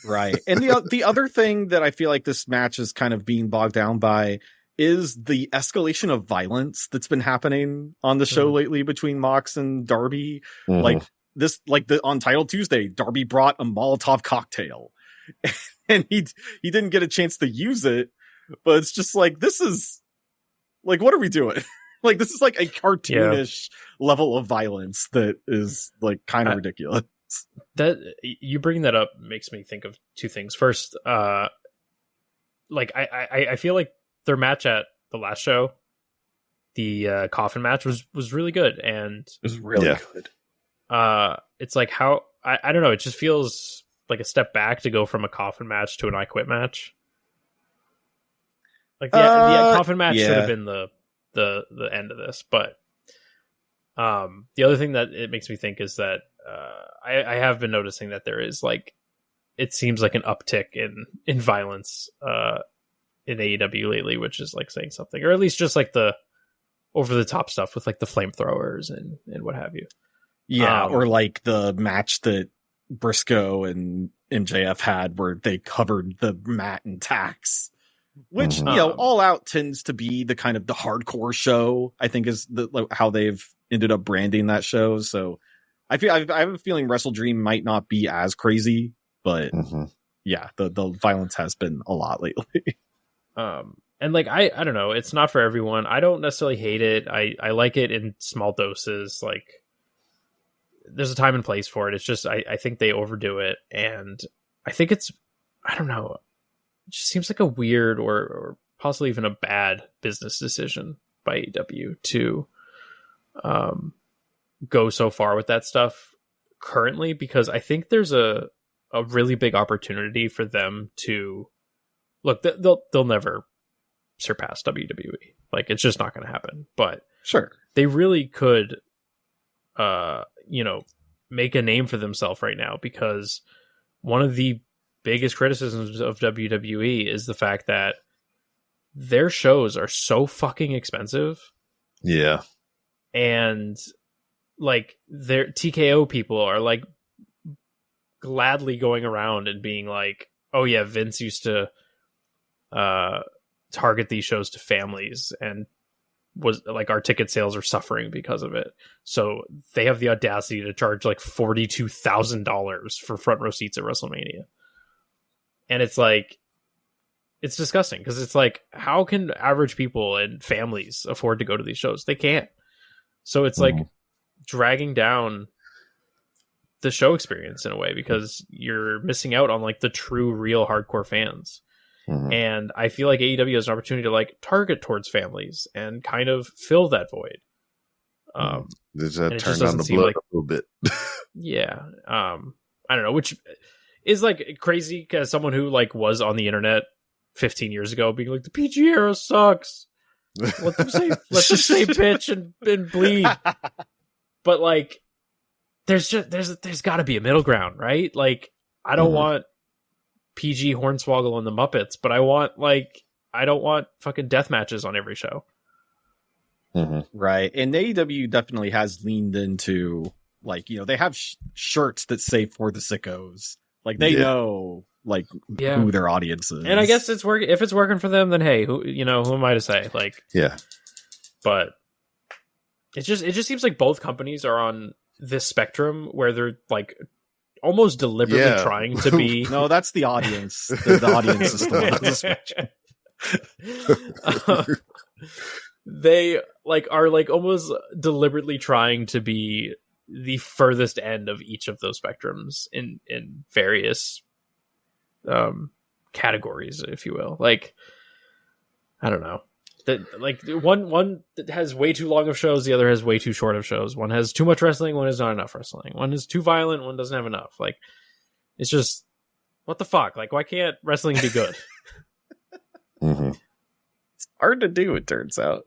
Right. And the other thing that I feel like this match is kind of being bogged down by is the escalation of violence that's been happening on the show lately between Mox and Darby. Like on Title Tuesday, Darby brought a Molotov cocktail and he didn't get a chance to use it, but it's just like, this is like, what are we doing? Like, this is like a cartoonish level of violence that is like kind of ridiculous. That you bringing that up makes me think of 2 things. First, like I feel like their match at the last show, the coffin match was really good, and it was really good. It's like how I don't know. It just feels like a step back to go from a coffin match to an I Quit match. Like the coffin match should have been the end of this, but the other thing that it makes me think is that I have been noticing that there is like, it seems like an uptick in violence in AEW lately, which is like saying something, or at least just like the over the top stuff with like the flamethrowers and what have you. Yeah, or like the match that Briscoe and MJF had where they covered the mat in tacks, which you know, All Out tends to be the kind of the hardcore show. I think is how they've ended up branding that show. So I have a feeling Wrestle Dream might not be as crazy, but yeah, the violence has been a lot lately. And like I don't know, it's not for everyone. I don't necessarily hate it. I like it in small doses. Like there's a time and place for it. It's just I think they overdo it, and I think I don't know. It just seems like a weird or possibly even a bad business decision by AEW to go so far with that stuff currently, because I think there's a really big opportunity for them to look. They'll never surpass WWE. Like it's just not going to happen. But sure, they really could, make a name for themselves right now, because one of the biggest criticisms of WWE is the fact that their shows are so fucking expensive. Yeah. And like their TKO people are like gladly going around and being like, oh yeah, Vince used to target these shows to families, and was like our ticket sales are suffering because of it. So they have the audacity to charge like $42,000 for front row seats at WrestleMania. And it's like, it's disgusting, because it's like, how can average people and families afford to go to these shows? They can't. So it's like dragging down the show experience in a way, because you're missing out on like the true, real hardcore fans. And I feel like AEW has an opportunity to like target towards families and kind of fill that void. There's a turn down the blood like, a little bit. Yeah. I don't know, which is like crazy, because someone who like was on the internet 15 years ago being like, the PG era sucks. Let them say bitch and bleed. But like, there's gotta be a middle ground, right? Like, I don't want PG Hornswoggle and the Muppets, but I don't want fucking death matches on every show. Right. And AEW definitely has leaned into, like, you know, they have shirts that say "For the Sickos." Like they know like who their audience is. And I guess it's working. If it's working for them, then hey, who am I to say? Like, yeah. But it just seems like both companies are on this spectrum where they're like almost deliberately trying to be. No, that's the audience. The audience is the one on the spectrum. They like are like almost deliberately trying to be the furthest end of each of those spectrums in various categories, if you will. Like, I don't know. That like one that has way too long of shows, the other has way too short of shows. One has too much wrestling, one has not enough wrestling. One is too violent, one doesn't have enough. Like, it's just, what the fuck? Like, why can't wrestling be good? It's hard to do, it turns out.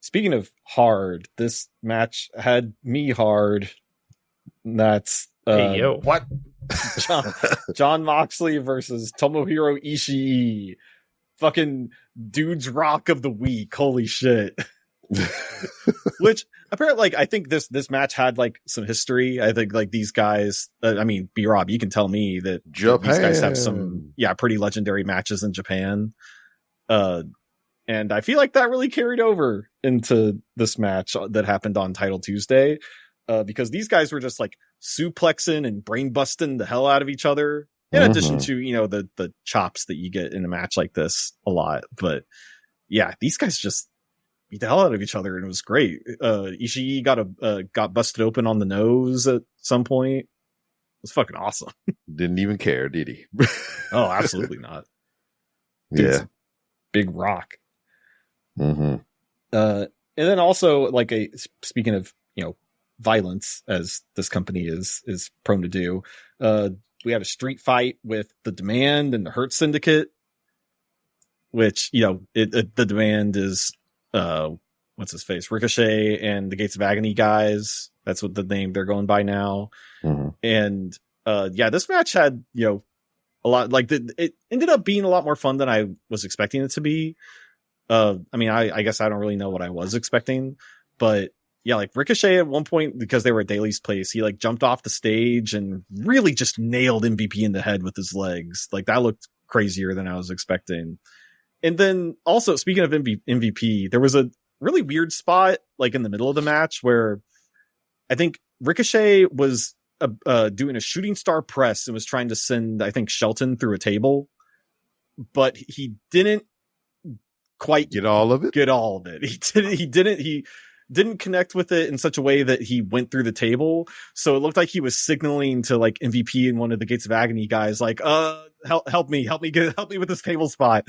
Speaking of hard, this match had me hard. That's hey, yo. What? John Moxley versus Tomohiro Ishii. Fucking dude's rock of the week. Holy shit. Which apparently, like, I think this match had like some history. I think like these guys, I mean, B-Rob, you can tell me that these guys have some pretty legendary matches in Japan. And I feel like that really carried over into this match that happened on Title Tuesday, because these guys were just like suplexing and brain busting the hell out of each other. In addition to, you know, the chops that you get in a match like this a lot. But yeah, these guys just beat the hell out of each other, and it was great. Ishii got busted open on the nose at some point. It was fucking awesome. Didn't even care, did he? Oh, absolutely not. Dude's a big rock. And then also, like, speaking of, you know, violence, as this company is prone to do, we had a street fight with the Demand and the Hurt Syndicate, which, you know, the Demand is, what's his face? Ricochet and the Gates of Agony guys. That's what the name they're going by now. And, this match had, you know, a lot. Like it ended up being a lot more fun than I was expecting it to be. I mean, I guess I don't really know what I was expecting, but yeah, like Ricochet at one point, because they were at Daly's place, he like jumped off the stage and really just nailed MVP in the head with his legs. Like that looked crazier than I was expecting. And then also, speaking of MVP, there was a really weird spot like in the middle of the match where I think Ricochet was doing a shooting star press and was trying to send, I think, Shelton through a table, but he didn't quite get all of it. He didn't connect with it in such a way that he went through the table. So it looked like he was signaling to like MVP and one of the Gates of Agony guys, like, help me with this table spot.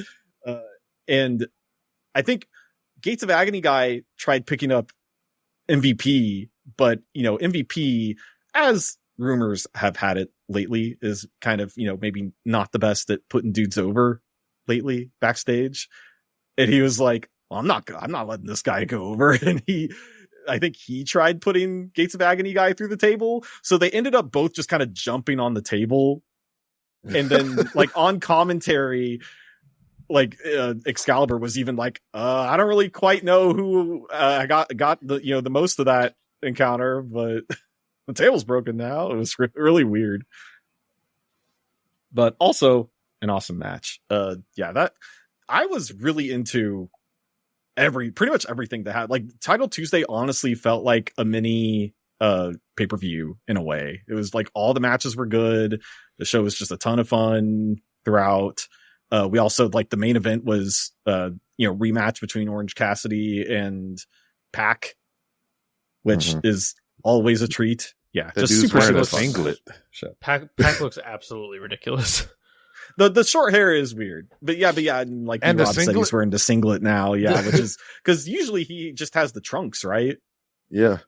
And I think Gates of Agony guy tried picking up MVP, but MVP, as rumors have had it lately, is kind of, maybe not the best at putting dudes over lately backstage. And he was like, well, I'm not letting this guy go over. And I think he tried putting Gates of Agony guy through the table. So they ended up both just kind of jumping on the table. And then like on commentary, like Excalibur was even like, I don't really quite know who I got the, the most of that encounter, but the table's broken now. It was really weird, but also an awesome match. That I was really into pretty much everything that had, like, Title Tuesday honestly felt like a mini pay-per-view in a way. It was like all the matches were good. The show was just a ton of fun throughout. We also, like, the main event was rematch between Orange Cassidy and Pac, which is always a treat. Yeah, the just super wearing a fun. singlet. Pac looks absolutely ridiculous. The short hair is weird, but yeah, and like and Rob the said, he's wearing the singlet now. Yeah, which is because usually he just has the trunks, right? Yeah,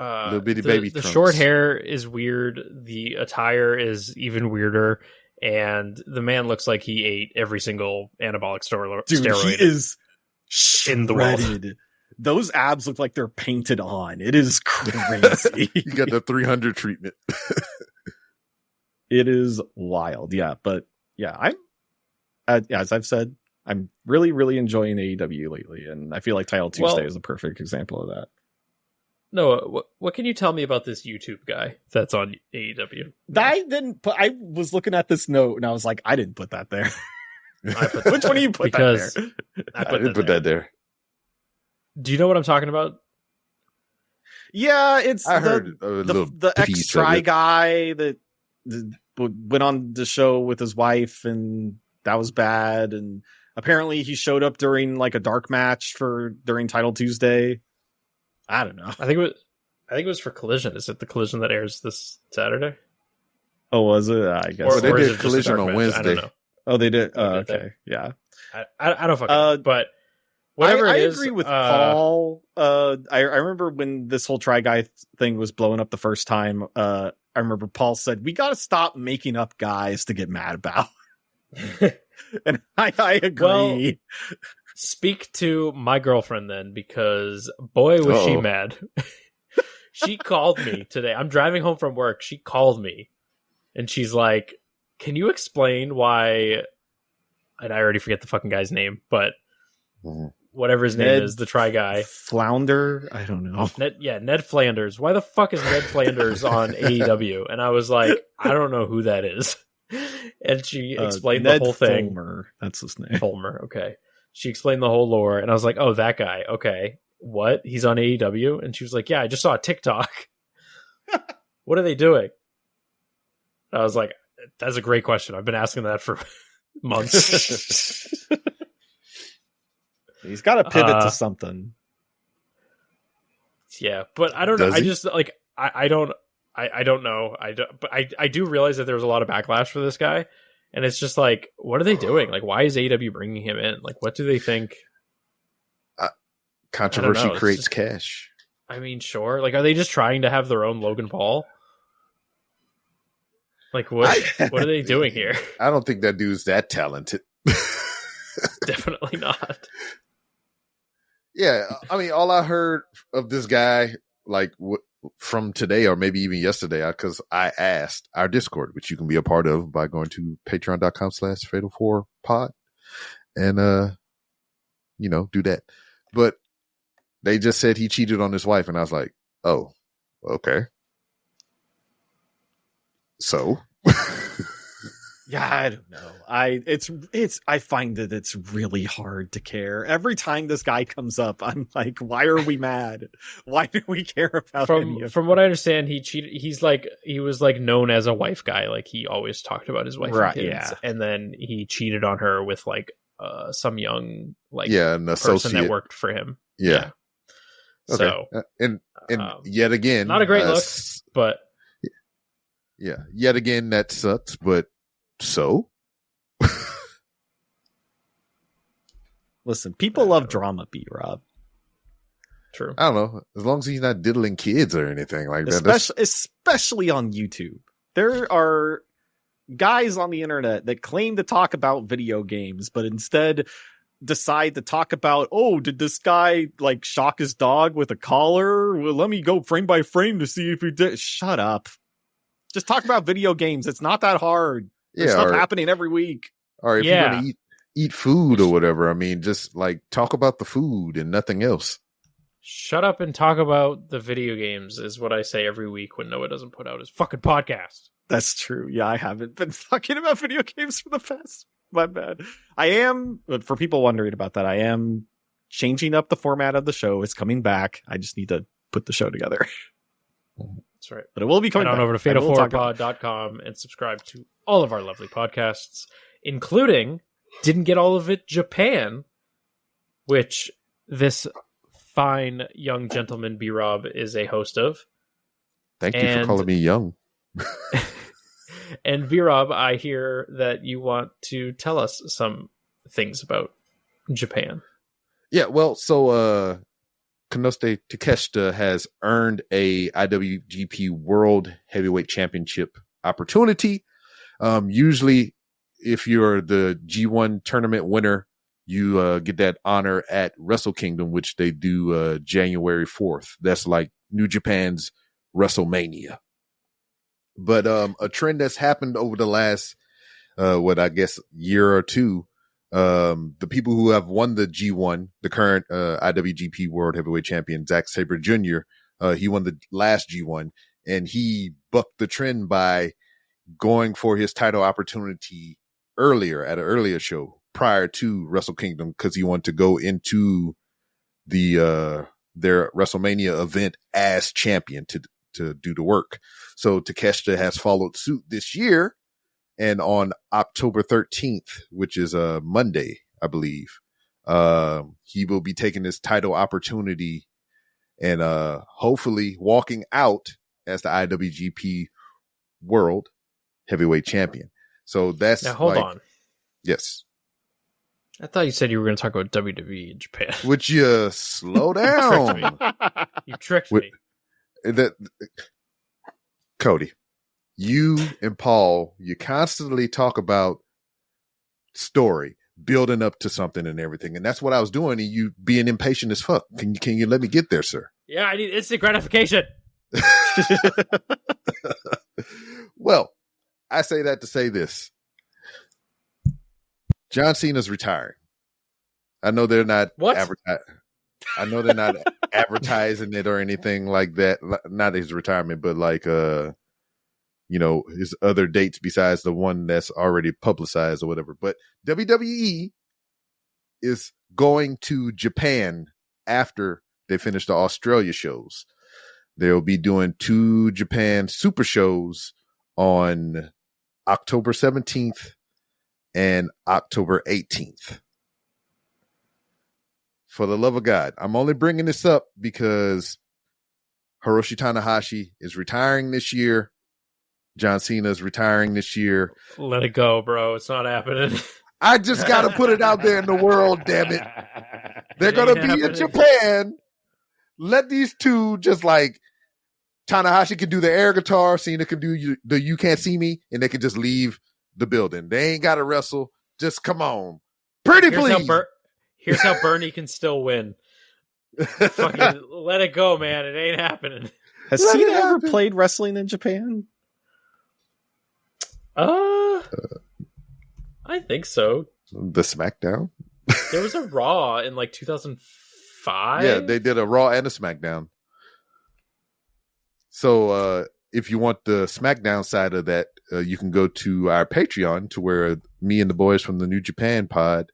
little bitty baby. The trunks. short hair is weird. The attire is even weirder, and the man looks like he ate every single anabolic steroid. Dude, he is in the world. shredded. Those abs look like they're painted on. It is crazy. You got the 300 treatment. It is wild. Yeah, but yeah, as I've said, I'm really, really enjoying AEW lately, and I feel like Title Tuesday is a perfect example of that. Noah, what can you tell me about this YouTube guy that's on AEW? I was looking at this note and I was like, I didn't put that there. Which one do you put that there? I didn't put that there. Do you know what I'm talking about? Yeah, it's I heard the ex-Try guy that went on the show with his wife, and that was bad. And apparently he showed up during like a dark match during Title Tuesday. I don't know. I think it was for Collision. Is it the Collision that airs this Saturday? Oh, was it? I guess. Or they did Collision on Wednesday. I don't know. Oh, they did. Okay, yeah. I don't fucking know, but whatever it is. I agree with Paul. I remember when this whole Try Guy thing was blowing up the first time. I remember Paul said, we got to stop making up guys to get mad about. And I agree. Well, speak to my girlfriend then, because boy was she mad. She called me today. I'm driving home from work. She called me and she's like, can you explain why, and I already forget the fucking guy's name, but whatever his name is, the Try Guy. Flounder? I don't know. Ned Flanders. Why the fuck is Ned Flanders on AEW? And I was like, I don't know who that is. And she explained Ned the whole thing. Fulmer. That's his name. Fulmer, okay. She explained the whole lore, and I was like, oh, that guy. Okay. What? He's on AEW? And she was like, yeah, I just saw a TikTok. What are they doing? I was like, that's a great question. I've been asking that for months. He's got to pivot to something. Yeah, but I don't know. I just like I don't know. But I do realize that there's a lot of backlash for this guy, and it's just like, what are they doing? Like, why is AEW bringing him in? Like, what do they think? Controversy creates cash. I mean, sure. Like, are they just trying to have their own Logan Paul? Like, what are they doing here? I don't think that dude's that talented. Definitely not. Yeah, I mean, all I heard of this guy, like from today or maybe even yesterday, because I asked our Discord, which you can be a part of by going to patreon.com/fatal4pod and, do that. But they just said he cheated on his wife. And I was like, oh, okay. So yeah, I don't know. I find that it's really hard to care. Every time this guy comes up, I'm like, why are we mad? Why do we care about any of From what I understand, he cheated. He was like known as a wife guy. Like he always talked about his wife, right? And kids. Yeah. And then he cheated on her with like some young an person that worked for him. Yeah. Okay. So and yet again, not a great look, but yeah, yet again that sucks. But so, listen, people love drama, B-Rob. True. I don't know, as long as he's not diddling kids or anything like that. Especially on YouTube, there are guys on the internet that claim to talk about video games, but instead decide to talk about, oh, did this guy like shock his dog with a collar? Well, let me go frame by frame to see if he did. Shut up. Just talk about video games. It's not that hard. There's stuff happening every week. Or if you're going to eat food or whatever, I mean, just like talk about the food and nothing else. Shut up and talk about the video games is what I say every week when Noah doesn't put out his fucking podcast. That's true. Yeah, I haven't been talking about video games for the past. My bad. I am, for people wondering about that, I am changing up the format of the show. It's coming back. I just need to put the show together. That's right. But it will be coming back. Head on over to fatal4pod.com and subscribe to all of our lovely podcasts, including Didn't Get All of It Japan, which this fine young gentleman B-Rob is a host of. Thank you for calling me young. And B-Rob, I hear that you want to tell us some things about Japan. Yeah, well, so Konosuke Takeshita has earned a IWGP World Heavyweight Championship opportunity. Usually, if you're the G1 tournament winner, you get that honor at Wrestle Kingdom, which they do January 4th. That's like New Japan's WrestleMania. But a trend that's happened over the last, year or two, the people who have won the G1, the current IWGP World Heavyweight Champion, Zack Sabre Jr., he won the last G1, and he bucked the trend by going for his title opportunity earlier at an earlier show prior to Wrestle Kingdom because he wanted to go into their WrestleMania event as champion to do the work. So Takeshita has followed suit this year, and on October 13th, which is a Monday, I believe, he will be taking this title opportunity and hopefully walking out as the IWGP World Heavyweight Champion. So that's now hold on. Yes. I thought you said you were going to talk about WWE in Japan. Would you slow down? You tricked me. Cody, you and Paul, you constantly talk about story, building up to something and everything. And that's what I was doing. And you being impatient as fuck. Can you let me get there, sir? Yeah, I need instant gratification. Well, I say that to say this. John Cena's retiring. I know they're not I know they're not advertising it or anything like that. Not his retirement, but like his other dates besides the one that's already publicized or whatever. But WWE is going to Japan after they finish the Australia shows. They'll be doing 2 Japan super shows on October 17th and October 18th. For the love of God, I'm only bringing this up because Hiroshi Tanahashi is retiring this year. John Cena is retiring this year. Let it go, bro. It's not happening. I just got to put it out there in the world, damn it. They're going to be in Japan. Let these two just like Tanahashi can do the air guitar, Cena can do the You Can't See Me, and they can just leave the building. They ain't got to wrestle. Just come on. Please. Here's how Bernie can still win. Fucking let it go, man. It ain't happening. Has Let Cena it ever happen. played wrestling in Japan? I think so. The SmackDown. There was a Raw in like 2005. Yeah, they did a Raw and a SmackDown. So if you want the SmackDown side of that, you can go to our Patreon, to where me and the boys from the New Japan pod,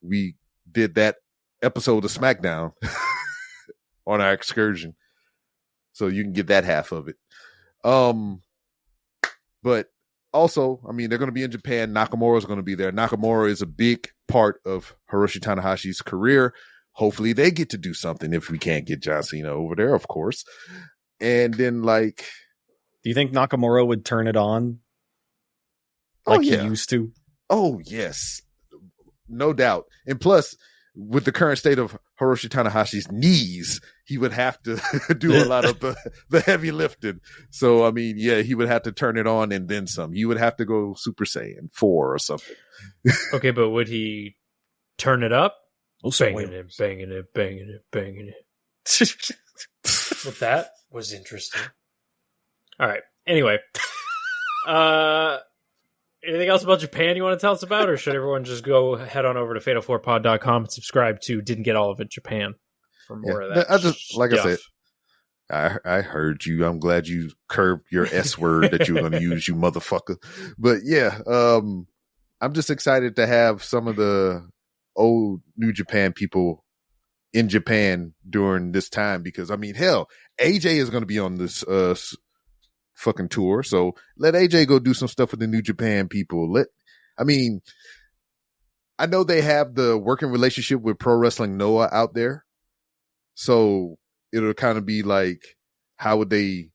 we did that episode of SmackDown on our excursion. So you can get that half of it. But also, I mean, they're going to be in Japan. Nakamura is going to be there. Nakamura is a big part of Hiroshi Tanahashi's career. Hopefully they get to do something if we can't get John Cena over there, of course. And then, like... Do you think Nakamura would turn it on? He used to? Oh, yes. No doubt. And plus, with the current state of Hiroshi Tanahashi's knees, he would have to do a lot of the heavy lifting. So, I mean, yeah, he would have to turn it on and then some. He would have to go Super Saiyan 4 or something. Okay, but would he turn it up? Banging it. Well, that was interesting. All right. Anyway. Anything else about Japan you want to tell us about, or should everyone just go head on over to fatal4pod.com and subscribe to Didn't Get All of It Japan for more of that? I said, I heard you. I'm glad you curbed your S word that you were going to use, you motherfucker. But yeah, I'm just excited to have some of the old New Japan people in Japan during this time, because I mean, hell, AJ is going to be on this fucking tour, so let AJ go do some stuff with the New Japan people. I know they have the working relationship with Pro Wrestling Noah out there, so it'll kind of be like, how would they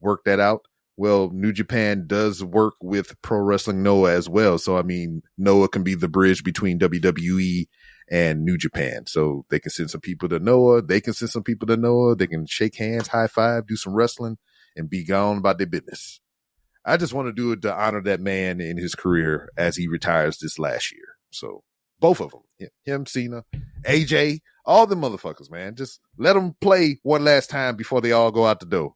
work that out? Well, New Japan does work with Pro Wrestling Noah as well, so I mean, Noah can be the bridge between WWE and New Japan, so they can send some people to Noah, they can send some people to Noah, they can shake hands, high five, do some wrestling, and be gone about their business. I just want to do it to honor that man in his career as he retires this last year. So both of them, him, Cena, AJ, all the motherfuckers, man, just let them play one last time before they all go out the door.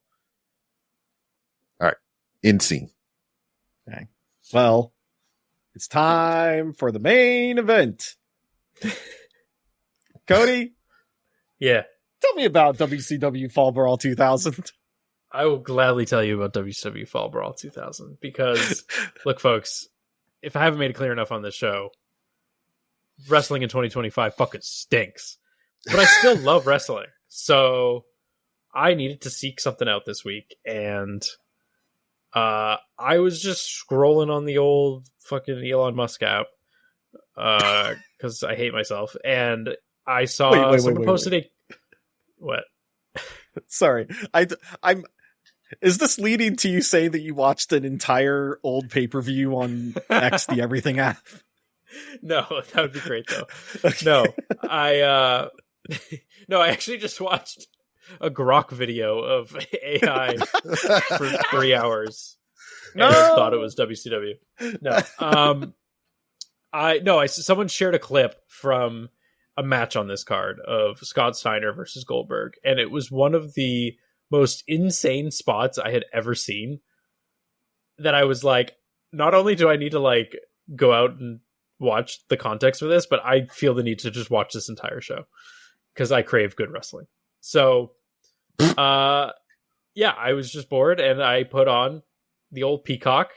All right, end scene. Okay. Well, it's time for the main event. Cody? Yeah. Tell me about WCW Fall Brawl 2000. I will gladly tell you about WCW Fall Brawl 2000 because, look, folks, if I haven't made it clear enough on this show, wrestling in 2025 fucking stinks. But I still love wrestling. So I needed to seek something out this week. And I was just scrolling on the old fucking Elon Musk app because I hate myself. And I saw someone posted a... What? Sorry. I'm... Is this leading to you saying that you watched an entire old pay-per-view on X, the Everything app? No, that would be great though. Okay. No, I actually just watched a Grok video of AI for 3 hours and thought it was WCW. No, someone shared a clip from a match on this card of Scott Steiner versus Goldberg, and it was one of the most insane spots I had ever seen, that I was like, not only do I need to like go out and watch the context for this, but I feel the need to just watch this entire show because I crave good wrestling. So yeah, I was just bored and I put on the old Peacock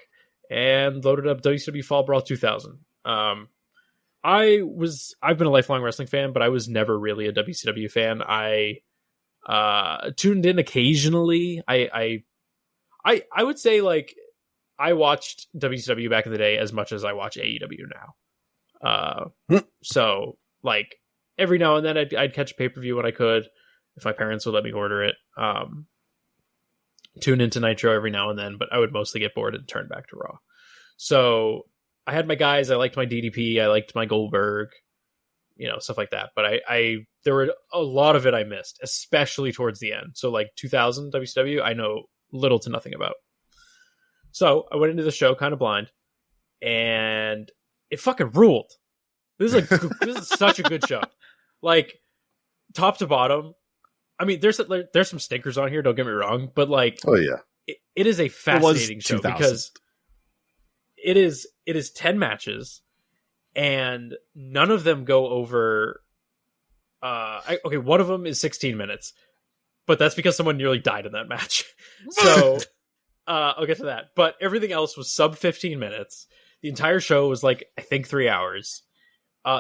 and loaded up WCW Fall Brawl 2000. I've been a lifelong wrestling fan, but I was never really a WCW fan. I tuned in occasionally. I would say like I watched WCW back in the day as much as I watch AEW now. So like every now and then I'd catch a pay-per-view when I could, if my parents would let me order it. Tune into Nitro every now and then, but I would mostly get bored and turn back to Raw. So I had my guys. I liked my DDP. I liked my Goldberg, stuff like that. But there were a lot of it I missed, especially towards the end. So like 2000 WCW, I know little to nothing about. So I went into the show kind of blind, and it fucking ruled. This is such a good show. Like top to bottom, I mean, there's some stinkers on here. Don't get me wrong, but like, Oh yeah, it is a fascinating show 2000. because it is 10 matches and none of them go over. Okay, one of them is 16 minutes, but that's because someone nearly died in that match. So I'll get to that. But everything else was sub 15 minutes. The entire show was like, I think 3 hours.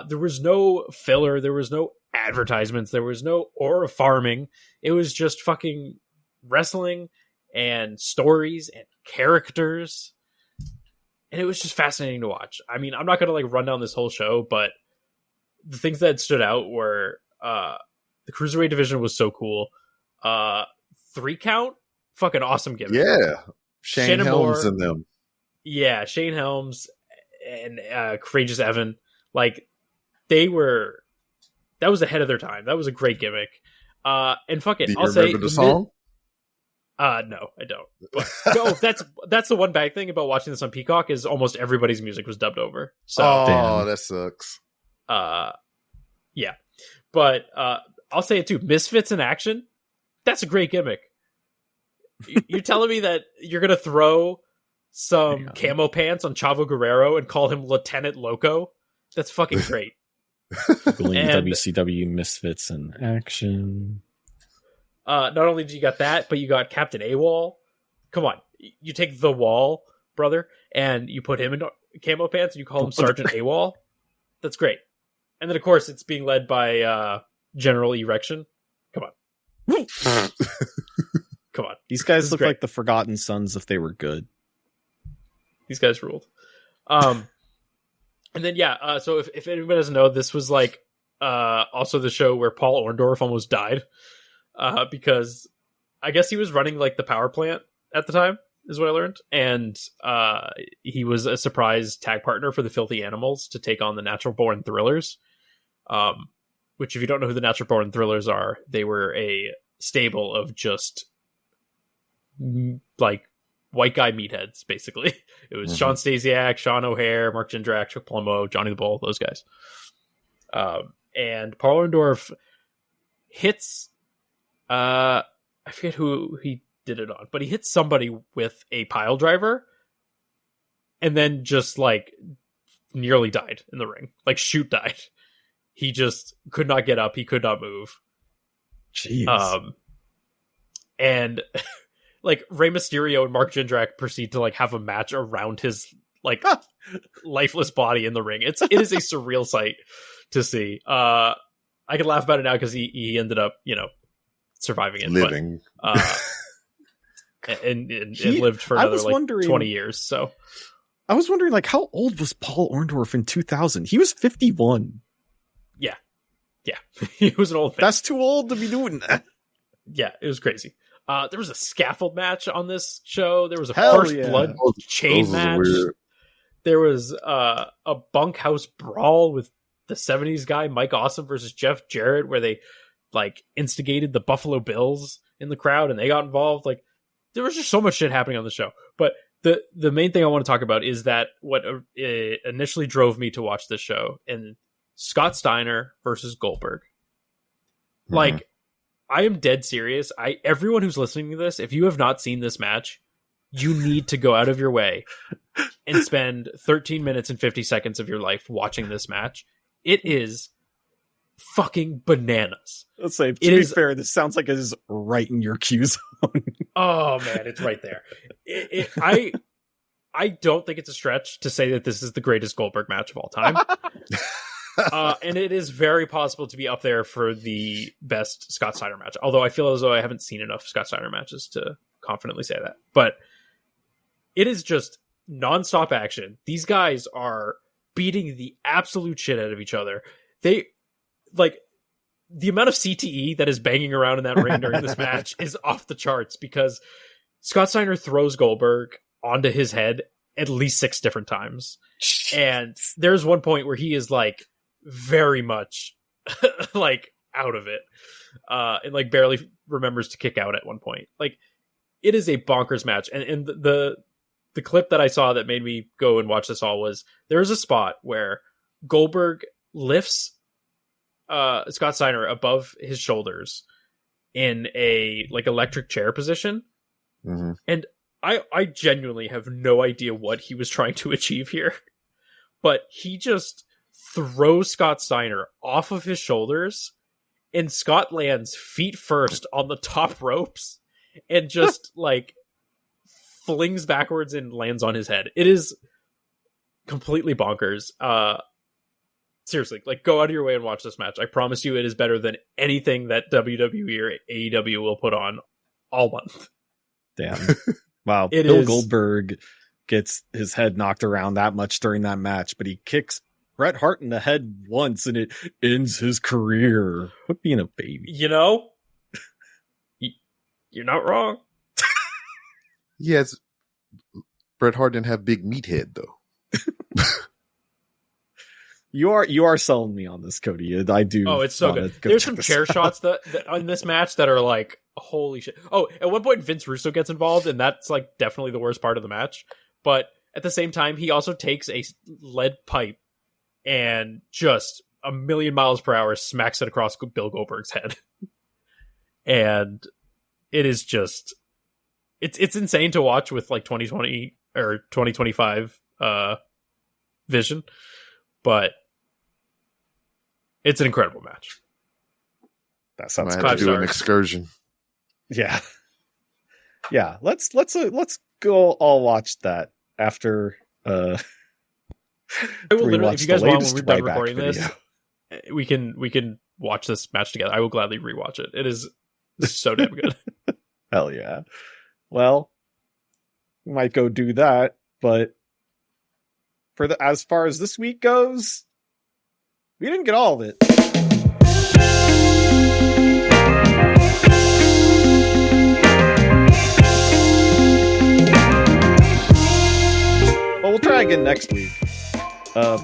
There was no filler. There was no advertisements. There was no aura farming. It was just fucking wrestling and stories and characters. And it was just fascinating to watch. I mean, I'm not going to like run down this whole show, but the things that stood out were the Cruiserweight division was so cool. 3 count, fucking awesome gimmick. yeah. Shane Shannon Helms Moore, and them. Yeah, Shane Helms and Courageous Evan, like that was ahead of their time. That was a great gimmick. And fuck it, Do you I'll say remember the song? no, I don't. But no, that's the one bad thing about watching this on Peacock is almost everybody's music was dubbed over. So Oh, that sucks. yeah. But I'll say it too. Misfits in action. That's a great gimmick. You're telling me that you're gonna throw some camo pants on Chavo Guerrero and call him Lieutenant Loco? That's fucking great. And WCW Misfits in action. Not only do you got that, but you got Captain AWOL. Come on, you take the Wall brother and you put him in camo pants and you call him Sergeant AWOL. That's great. And then of course it's being led by General Erection. Come on. Come on. These guys look like the Forgotten Sons if they were good. These guys ruled. And then so if anybody doesn't know, this was like also the show where Paul Orndorff almost died because I guess he was running like the power plant at the time, is what I learned, and he was a surprise tag partner for the Filthy Animals to take on the Natural Born Thrillers. Which, if you don't know who the Natural Born Thrillers are, they were a stable of just like white guy meatheads, basically. It was Sean Stasiak, Sean O'Hare, Mark Jindrak, Chuck Palumbo, Johnny the Bull, those guys. And Paul Orndorff hits, I forget who he did it on, but he hits somebody with a pile driver and then just like nearly died in the ring. Like died. He just could not get up. He could not move. Jeez. And like Rey Mysterio and Mark Jindrak proceed to like have a match around his like lifeless body in the ring. It is a surreal sight to see. I can laugh about it now because he ended up, surviving it. Living. But, and lived for another 20 years. So I was wondering, like, how old was Paul Orndorff in 2000? He was 51. Yeah. He was an old man. That's too old to be doing that. Yeah, it was crazy. There was a scaffold match on this show. There was a Hell first yeah. blood chain match. There was a bunkhouse brawl with the 70s guy Mike Awesome versus Jeff Jarrett, where they like instigated the Buffalo Bills in the crowd and they got involved. Like, there was just so much shit happening on the show. But the main thing I want to talk about is that what initially drove me to watch this show, and Scott Steiner versus Goldberg. Mm-hmm. Like, I am dead serious. Everyone who's listening to this, if you have not seen this match, you need to go out of your way and spend 13 minutes and 50 seconds of your life watching this match. It is fucking bananas. Let's say, to be fair, this sounds like it is right in your Q zone. Oh man, it's right there. I don't think it's a stretch to say that this is the greatest Goldberg match of all time. And it is very possible to be up there for the best Scott Steiner match. Although I feel as though I haven't seen enough Scott Steiner matches to confidently say that. But it is just nonstop action. These guys are beating the absolute shit out of each other. They, like, the amount of CTE that is banging around in that ring during this match is off the charts, because Scott Steiner throws Goldberg onto his head at least 6 different times. And there's one point where he is like very much like out of it, and like barely remembers to kick out at one point. Like, it is a bonkers match. And the clip that I saw that made me go and watch this all was, there's a spot where Goldberg lifts Scott Steiner above his shoulders in a like electric chair position. Mm-hmm. And I genuinely have no idea what he was trying to achieve here. But he just throws Scott Steiner off of his shoulders, and Scott lands feet first on the top ropes and just like flings backwards and lands on his head. It is completely bonkers. Seriously, like, go out of your way and watch this match. I promise you it is better than anything that WWE or AEW will put on all month. Damn. Wow. It Bill is- Goldberg gets his head knocked around that much during that match, but he kicks Bret Hart in the head once and it ends his career. Quit being a baby. You know? You're not wrong. Yes, Bret Hart didn't have big meathead though. You are selling me on this, Cody. I do. Oh, it's so wanna good. go There's check some this chair out. shots that on this match that are like, holy shit. Oh, at one point Vince Russo gets involved, and that's like definitely the worst part of the match. But at the same time, he also takes a lead pipe and just a million miles per hour smacks it across Bill Goldberg's head. And it is just, it's insane to watch with like 2020 or 2025 vision, but it's an incredible match. That I sounds had five to do an stars. excursion. Yeah. Yeah. Let's go all watch that after I will we literally, watch if you guys the want, when latest we're done Ryback recording this, video. we can watch this match together. I will gladly rewatch it. It is so damn good. Hell yeah. Well, we might go do that, but as far as this week goes, we didn't get all of it. Well, we'll try again next week.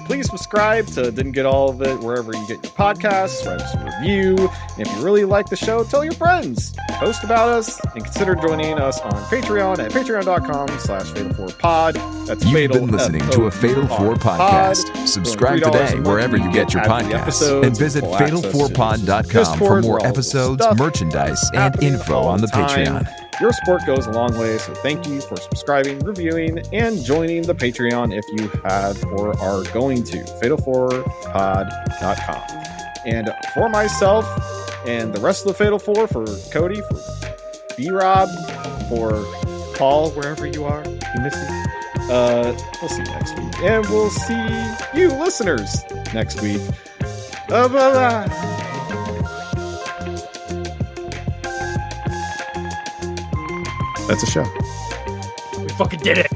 Please subscribe to Didn't Get All of It wherever you get your podcasts, write us a review, and if you really like the show, tell your friends, post about us, and consider joining us on Patreon at patreon.com/Fatal4Pod. That's You've Fatal been listening to a Fatal 4 podcast. Subscribe today wherever you get your podcasts. And visit fatal4pod.com for more episodes, merchandise, and info on the Patreon. Your support goes a long way, so thank you for subscribing, reviewing, and joining the Patreon if you have or are going to. Fatal4pod.com. And for myself and the rest of the Fatal 4, for Cody, for B-Rob, for Paul, wherever you are, we miss you. We'll see you next week. And we'll see you listeners next week. Bye-bye. That's a show. We fucking did it.